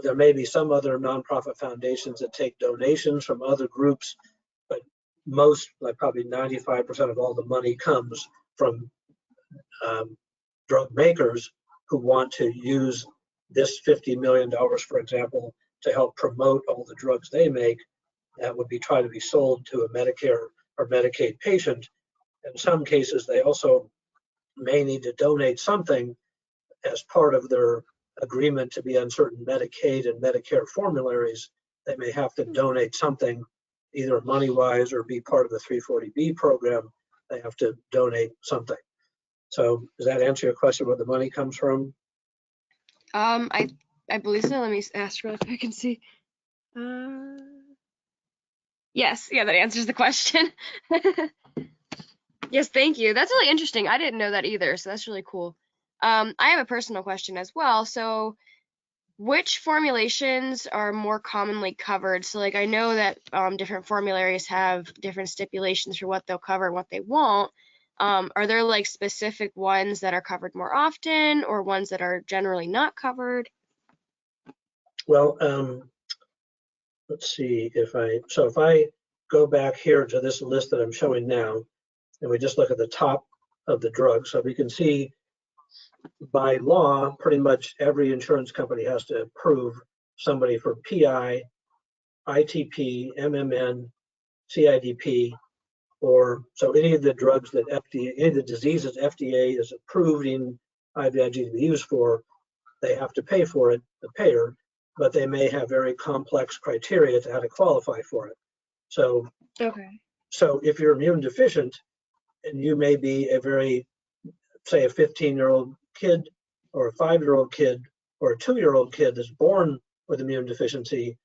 There may be some other nonprofit foundations that take donations from other groups, but most, like probably 95% of all the money comes from drug makers who want to use this $50 million, for example, to help promote all the drugs they make that would be trying to be sold to a Medicare or Medicaid patient. In some cases, they also may need to donate something as part of their agreement to be on certain Medicaid and Medicare formularies. They may have to donate something, either money-wise or be part of the 340B program. They have to donate something. So does that answer your question where the money comes from? I believe so. Let me ask real quick and see. Yes, yeah, that answers the question. Yes, thank you. That's really interesting. I didn't know that either, so that's really cool. I have a personal question as well. So which formulations are more commonly covered? So like I know that different formularies have different stipulations for what they'll cover and what they won't. Are there like specific ones that are covered more often or ones that are generally not covered? Well, let's see if I go back here to this list that I'm showing now, and we just look at the top of the drug. So we can see by law, pretty much every insurance company has to approve somebody for PI, ITP, MMN, CIDP, or so any of the drugs that FDA, any of the diseases FDA is approving IVIG to be used for, they have to pay for it, the payer, but they may have very complex criteria to how to qualify for it. So, Okay. So if you're immune deficient and you may be a very, say a 15-year-old kid or a 5-year-old kid or a 2-year-old kid that's born with immune deficiency,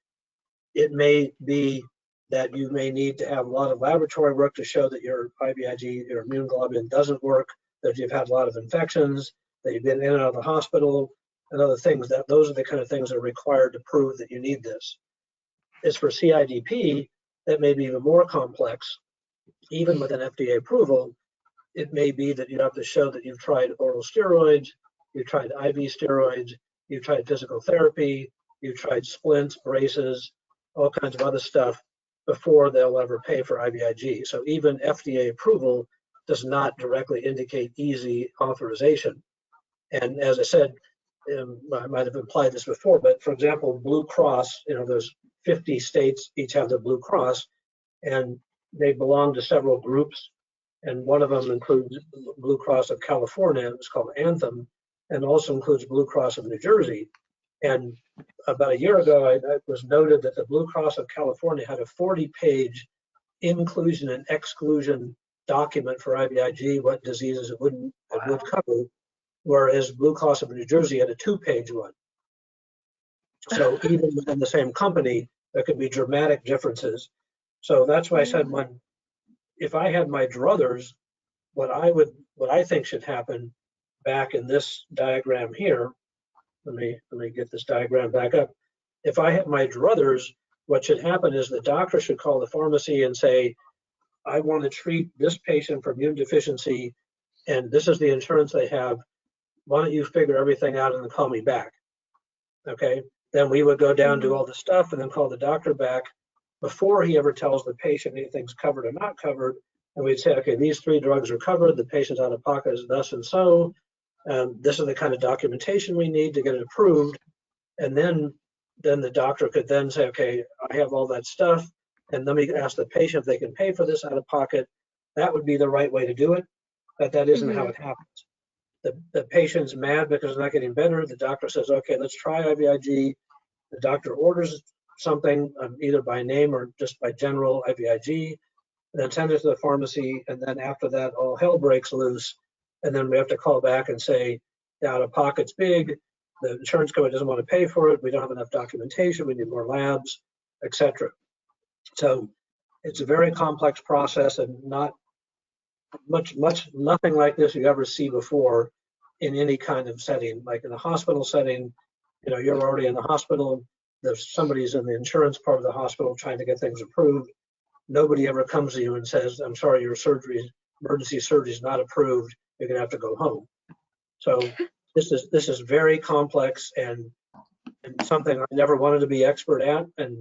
it may be that you may need to have a lot of laboratory work to show that your IVIG, your immunoglobulin doesn't work, that you've had a lot of infections, that you've been in and out of the hospital, and other things. That those are the kind of things that are required to prove that you need this. As for CIDP, that may be even more complex. Even with an FDA approval, it may be that you have to show that you've tried oral steroids, you've tried IV steroids, you've tried physical therapy, you've tried splints, braces, all kinds of other stuff before they'll ever pay for IVIG. So even FDA approval does not directly indicate easy authorization. And as I said, I might have implied this before, but for example, Blue Cross, there's 50 states, each have their Blue Cross, and they belong to several groups. And one of them includes Blue Cross of California, it's called Anthem, and also includes Blue Cross of New Jersey. And about a year ago, it was noted that the Blue Cross of California had a 40-page inclusion and exclusion document for IVIG, what diseases it would cover, whereas Blue Cross of New Jersey had a 2-page one. So even within the same company, there could be dramatic differences. So that's why I said if I had my druthers, what I think should happen back in this diagram here, let me get this diagram back up. If I had my druthers, what should happen is the doctor should call the pharmacy and say, I want to treat this patient for immune deficiency, and this is the insurance they have. Why don't you figure everything out and then call me back? Okay, then we would go down, do all the stuff, and then call the doctor back before he ever tells the patient anything's covered or not covered. And we'd say, okay, these 3 drugs are covered, the patient's out of pocket is thus and so. This is the kind of documentation we need to get it approved. And then then the doctor could then say, okay, I have all that stuff, and let me ask the patient if they can pay for this out of pocket. That would be the right way to do it, but that isn't how it happens. The patient's mad because it's not getting better. The doctor says, okay, let's try IVIG. The doctor orders something either by name or just by general IVIG, and then sends it to the pharmacy, and then after that, all hell breaks loose, and then we have to call back and say, the out-of-pocket's big, the insurance company doesn't want to pay for it, we don't have enough documentation, we need more labs, etc. So it's a very complex process, and not nothing like this you ever see before in any kind of setting. Like in a hospital setting, you know, you're already in the hospital, there's somebody's in the insurance part of the hospital trying to get things approved. Nobody ever comes to you and says, I'm sorry, your emergency surgery is not approved, you're gonna have to go home. So this is very complex and something I never wanted to be expert at, and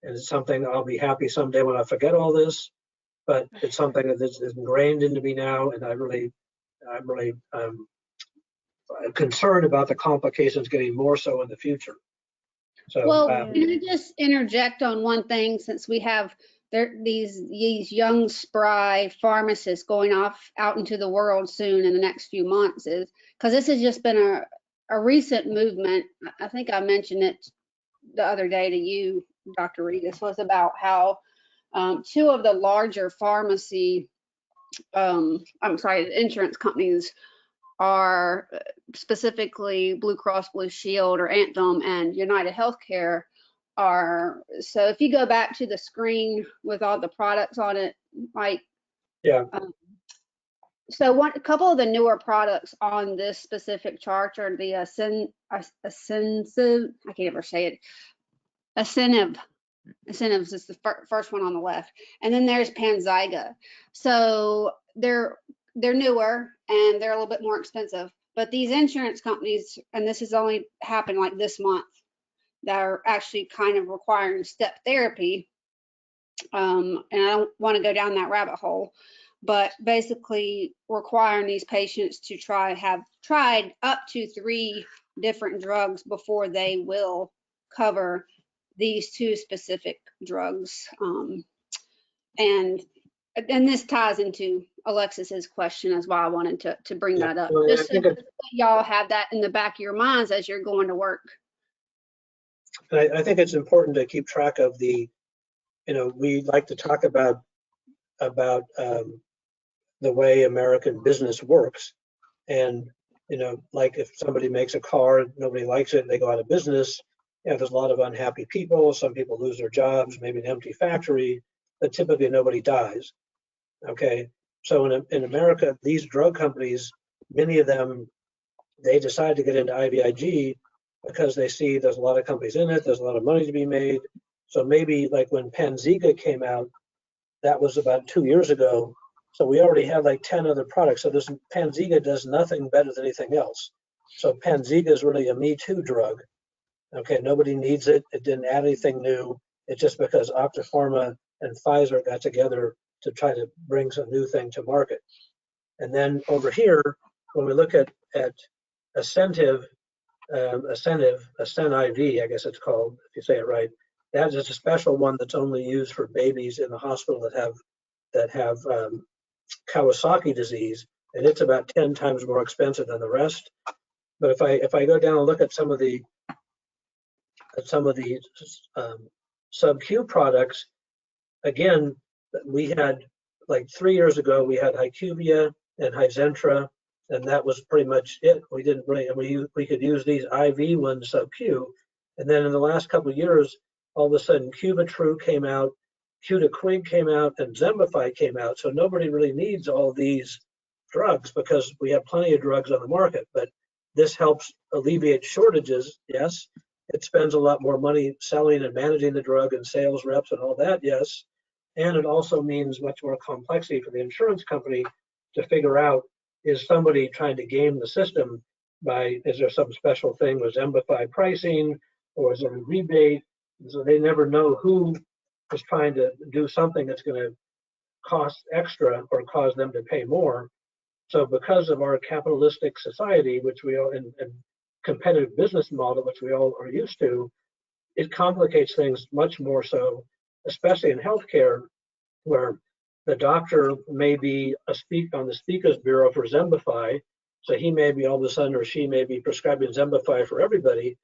it's something I'll be happy someday when I forget all this, but it's something that is ingrained into me now, and I'm really concerned about the complications getting more so in the future. So, well, can I just interject on one thing, since we have these young, spry pharmacists going out into the world soon in the next few months, is because this has just been a recent movement. I think I mentioned it the other day to you, Dr. Rigas, was about how two of the larger pharmacy, insurance companies are, specifically Blue Cross Blue Shield or Anthem and United Healthcare, are. So if you go back to the screen with all the products on it, like, yeah. So a couple of the newer products on this specific chart are the Ascensive, I can't ever say it, Ascensive is the first one on the left, and then there's Panzyga. So they're newer and they're a little bit more expensive, but these insurance companies, and this has only happened like this month, that are actually kind of requiring step therapy. And I don't want to go down that rabbit hole, but basically requiring these patients to have tried up to 3 different drugs before they will cover these 2 specific drugs. And this ties into Alexis's question as why I wanted to bring that up. Well, just so y'all have that in the back of your minds as you're going to work. I think it's important to keep track of the, you know, we like to talk about the way American business works. And, you know, like if somebody makes a car and nobody likes it, they go out of business. You know, there's a lot of unhappy people. Some people lose their jobs, maybe an empty factory, but typically nobody dies. Okay. So in America, these drug companies, many of them, they decide to get into IVIG because they see there's a lot of companies in it, there's a lot of money to be made. So maybe like when Panzyga came out, that was about 2 years ago. So we already have like 10 other products. So this Panzyga does nothing better than anything else. So Panzyga is really a Me Too drug. Okay, nobody needs it. It didn't add anything new. It's just because Octapharma and Pfizer got together to try to bring some new thing to market. And then over here, when we look at Ascensive, Ascend-IV, I guess it's called, if you say it right. That is a special one that's only used for babies in the hospital that have Kawasaki disease, and it's about 10 times more expensive than the rest. But if I go down and look at some of the sub-Q products, again, we had like 3 years ago we had HyQvia and Hizentra, and that was pretty much it. We didn't really, we could use these IV ones sub-Q, and then in the last couple of years, all of a sudden Cuvitru came out, Qdequig came out, and Xembify came out. So nobody really needs all these drugs because we have plenty of drugs on the market. But this helps alleviate shortages, yes. It spends a lot more money selling and managing the drug and sales reps and all that, yes. And it also means much more complexity for the insurance company to figure out, is somebody trying to game the system by, is there some special thing with Xembify pricing, or is there a rebate? So they never know who is trying to do something that's going to cost extra or cause them to pay more. So because of our capitalistic society, which we all, and competitive business model, which we all are used to, it complicates things much more so, especially in healthcare, where the doctor may be on the speakers bureau for Zembify, so he may be all of a sudden, or she may be prescribing Zembify for everybody.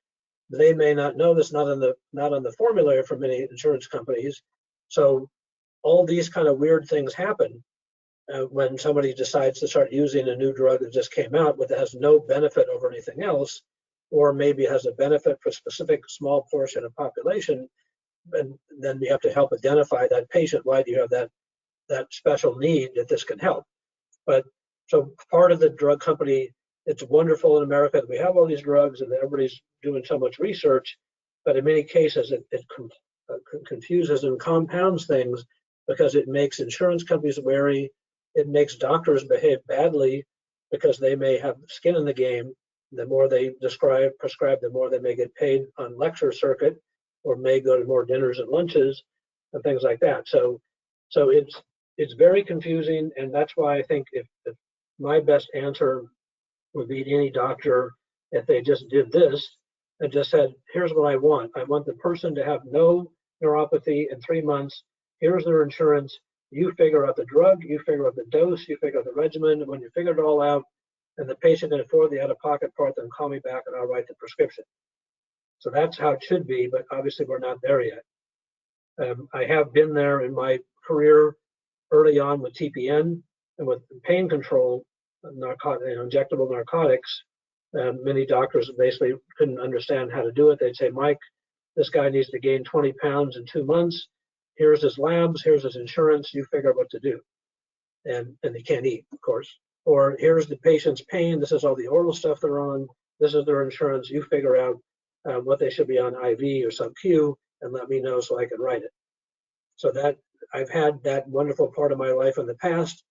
They may not know this, not on the formulary for many insurance companies. So all these kind of weird things happen when somebody decides to start using a new drug that just came out, but that has no benefit over anything else, or maybe has a benefit for a specific small portion of population. And then you have to help identify that patient. Why do you have that special need that this can help? But so part of the drug company, it's wonderful in America that we have all these drugs and that everybody's doing so much research, but in many cases it confuses and compounds things because it makes insurance companies wary. It makes doctors behave badly because they may have skin in the game. The more they prescribe, the more they may get paid on lecture circuit, or may go to more dinners and lunches and things like that. So it's very confusing, and that's why I think if my best answer would be to any doctor, if they just did this and just said, here's what I want. I want the person to have no neuropathy in 3 months. Here's their insurance. You figure out the drug, you figure out the dose, you figure out the regimen. When you figure it all out and the patient can afford the out-of-pocket part, then call me back and I'll write the prescription. So that's how it should be, but obviously we're not there yet. I have been there in my career early on with TPN and with pain control, injectable narcotics. Many doctors basically couldn't understand how to do it. They'd say, Mike, this guy needs to gain 20 pounds in 2 months. Here's his labs, here's his insurance, you figure out what to do. And they can't eat, of course. Or here's the patient's pain, this is all the oral stuff they're on, this is their insurance, you figure out what they should be on IV or sub-Q and let me know so I can write it. So that I've had that wonderful part of my life in the past,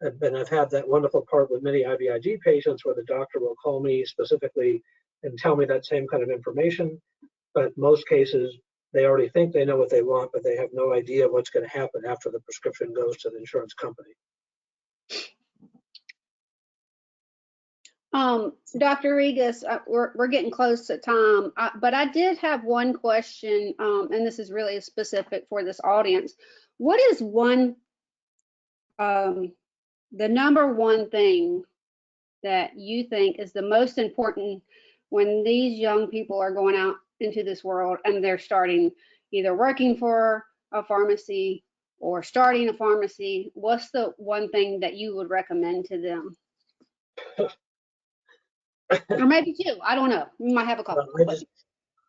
and I've had that wonderful part with many IVIG patients where the doctor will call me specifically and tell me that same kind of information. But most cases, they already think they know what they want, but they have no idea what's going to happen after the prescription goes to the insurance company. Dr. Rigas, we're getting close to time, but I did have one question, and this is really specific for this audience. What is the number one thing that you think is the most important when these young people are going out into this world and they're starting either working for a pharmacy or starting a pharmacy? What's the one thing that you would recommend to them? Or maybe two, I don't know. You might have a couple.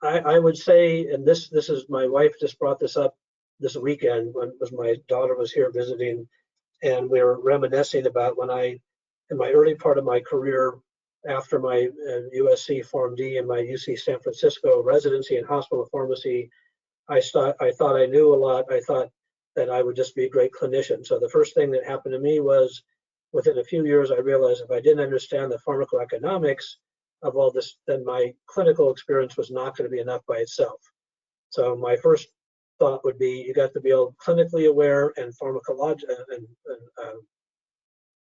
I would say, and this is, my wife just brought this up this weekend when my daughter was here visiting, and we were reminiscing about when in my early part of my career, after my USC PharmD and my UC San Francisco residency in hospital pharmacy, I thought I knew a lot. I thought that I would just be a great clinician. So the first thing that happened to me was, within a few years, I realized if I didn't understand the pharmacoeconomics of all this, then my clinical experience was not going to be enough by itself. So my first thought would be, you got to be clinically aware and pharmacological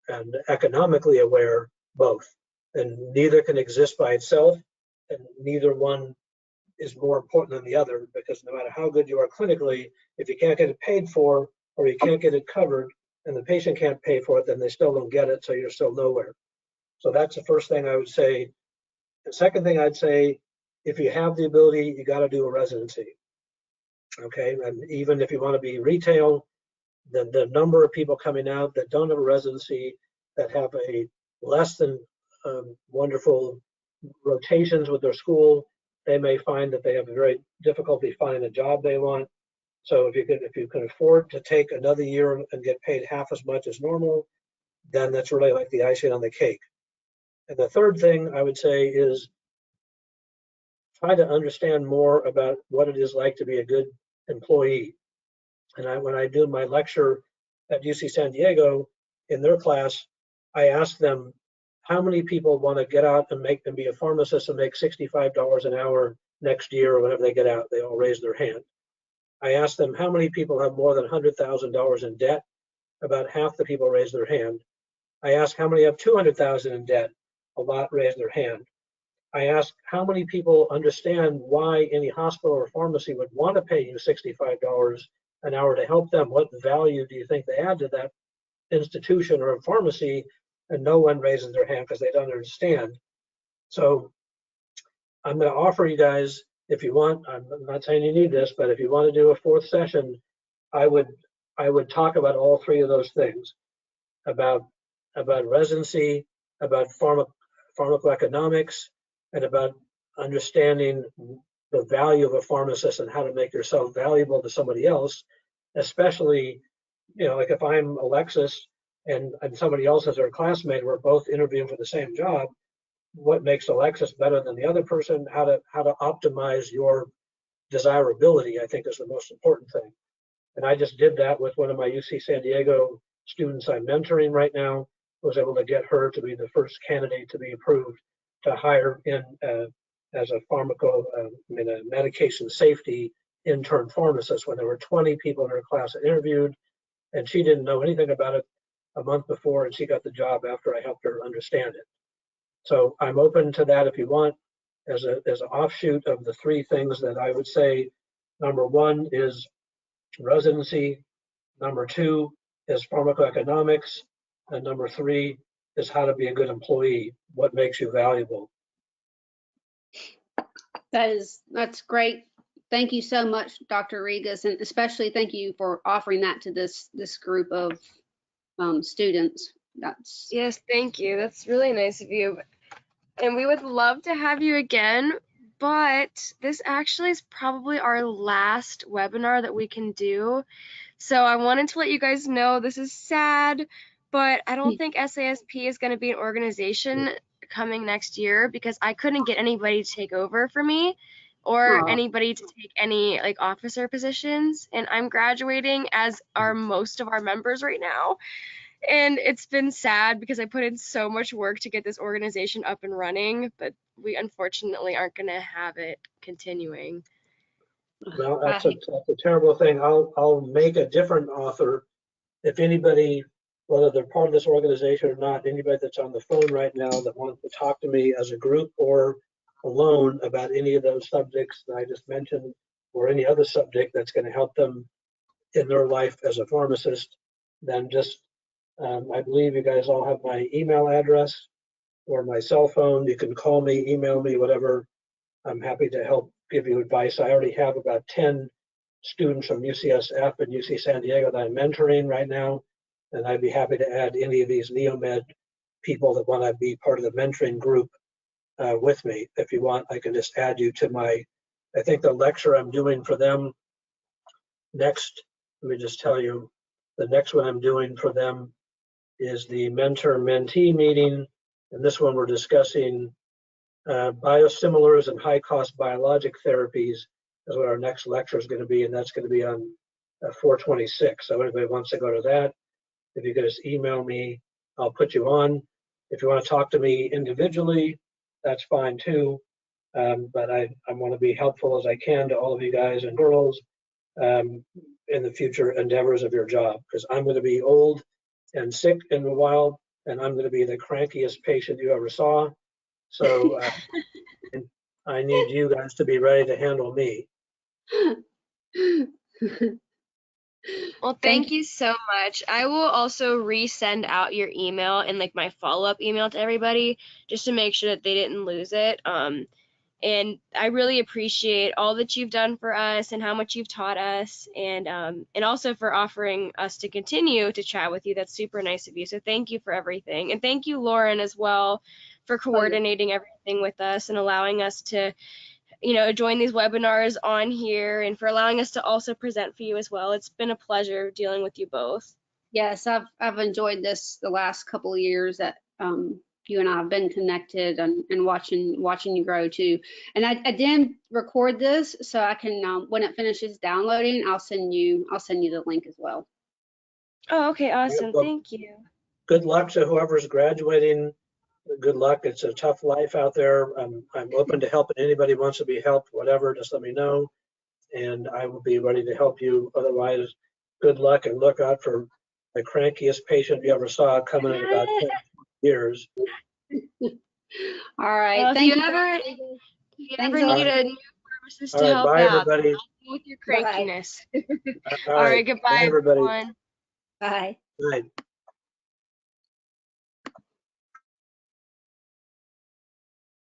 and economically aware both. And neither can exist by itself, and neither one is more important than the other, because no matter how good you are clinically, if you can't get it paid for or you can't get it covered and the patient can't pay for it, then they still don't get it, so you're still nowhere. So that's the first thing I would say. The second thing I'd say, if you have the ability, you got to do a residency. Okay, and even if you want to be retail, the number of people coming out that don't have a residency, that have a less than wonderful rotations with their school, they may find that they have a very difficulty finding a job they want. So if you can afford to take another year and get paid half as much as normal, then that's really like the icing on the cake. And the third thing I would say is try to understand more about what it is like to be a good employee. And when I do my lecture at UC San Diego, in their class, I ask them, how many people want to get out and be a pharmacist and make $65 an hour next year or whenever they get out? They all raise their hand. I ask them, how many people have more than $100,000 in debt? About half the people raise their hand. I ask how many have $200,000 in debt? A lot raise their hand. I asked how many people understand why any hospital or pharmacy would want to pay you $65 an hour to help them. What value do you think they add to that institution or a pharmacy? And no one raises their hand because they don't understand. So I'm going to offer you guys, if you want, I'm not saying you need this, but if you want to do a fourth session, I would talk about all three of those things, about residency, about pharmacoeconomics, and about understanding the value of a pharmacist and how to make yourself valuable to somebody else, especially, like if I'm Alexis and somebody else is our classmate, we're both interviewing for the same job, what makes Alexis better than the other person, how to optimize your desirability, I think is the most important thing. And I just did that with one of my UC San Diego students I'm mentoring right now. I was able to get her to be the first candidate to be approved to hire in as a medication safety intern pharmacist when there were 20 people in her class that interviewed, and she didn't know anything about it a month before, and she got the job after I helped her understand it. So I'm open to that if you want, as an offshoot of the three things that I would say. Number one is residency, number two is pharmacoeconomics, and number three is how to be a good employee, what makes you valuable. That's great. Thank you so much, Dr. Rigas, and especially thank you for offering that to this group of students. Yes, thank you. That's really nice of you. And we would love to have you again, but this actually is probably our last webinar that we can do. So I wanted to let you guys know this is sad, but I don't think SASP is going to be an organization coming next year because I couldn't get anybody to take over for me or anybody to take any officer positions. And I'm graduating, as are most of our members right now. And it's been sad because I put in so much work to get this organization up and running, but we unfortunately aren't going to have it continuing. Well, that's a terrible thing. I'll make a different author. If anybody, whether they're part of this organization or not, anybody that's on the phone right now that wants to talk to me as a group or alone about any of those subjects that I just mentioned, or any other subject that's going to help them in their life as a pharmacist, then just, I believe you guys all have my email address or my cell phone. You can call me, email me, whatever. I'm happy to help give you advice. I already have about 10 students from UCSF and UC San Diego that I'm mentoring right now, and I'd be happy to add any of these NEOMED people that want to be part of the mentoring group with me. If you want, I can just add you to I think the lecture I'm doing for them next, let me just tell you, the next one I'm doing for them is the mentor-mentee meeting, and this one we're discussing biosimilars and high-cost biologic therapies is what our next lecture is going to be, and that's going to be on 4/26. So anybody wants to go to that, if you could just email me, I'll put you on. If you want to talk to me individually, that's fine too. But I want to be helpful as I can to all of you guys and girls in the future endeavors of your job, because I'm going to be old and sick in a while, and I'm going to be the crankiest patient you ever saw. So I need you guys to be ready to handle me. Well, thank you so much. I will also resend out your email and my follow-up email to everybody just to make sure that they didn't lose it. And I really appreciate all that you've done for us and how much you've taught us, and also for offering us to continue to chat with you. That's super nice of you. So thank you for everything. And thank you, Lauren, as well, for coordinating everything with us and allowing us to join these webinars on here, and for allowing us to also present for you as well. It's been a pleasure dealing with you both. Yes, I've enjoyed this the last couple of years that you and I have been connected and watching you grow too. And I did record this, so I can when it finishes downloading, I'll send you the link as well. Oh, okay, awesome. Well, thank you. Good luck to whoever's graduating. Good luck. It's a tough life out there. I'm open to helping anybody who wants to be helped, whatever, just let me know, and I will be ready to help you. Otherwise, good luck, and look out for the crankiest patient you ever saw coming in about 10 years. All right. Well, Thank if you. you ever Thanks a lot. need a new pharmacist All to right, help bye, out, everybody. with your Bye. crankiness. All All right, right, bye, goodbye, everybody. everyone. Bye. Good night.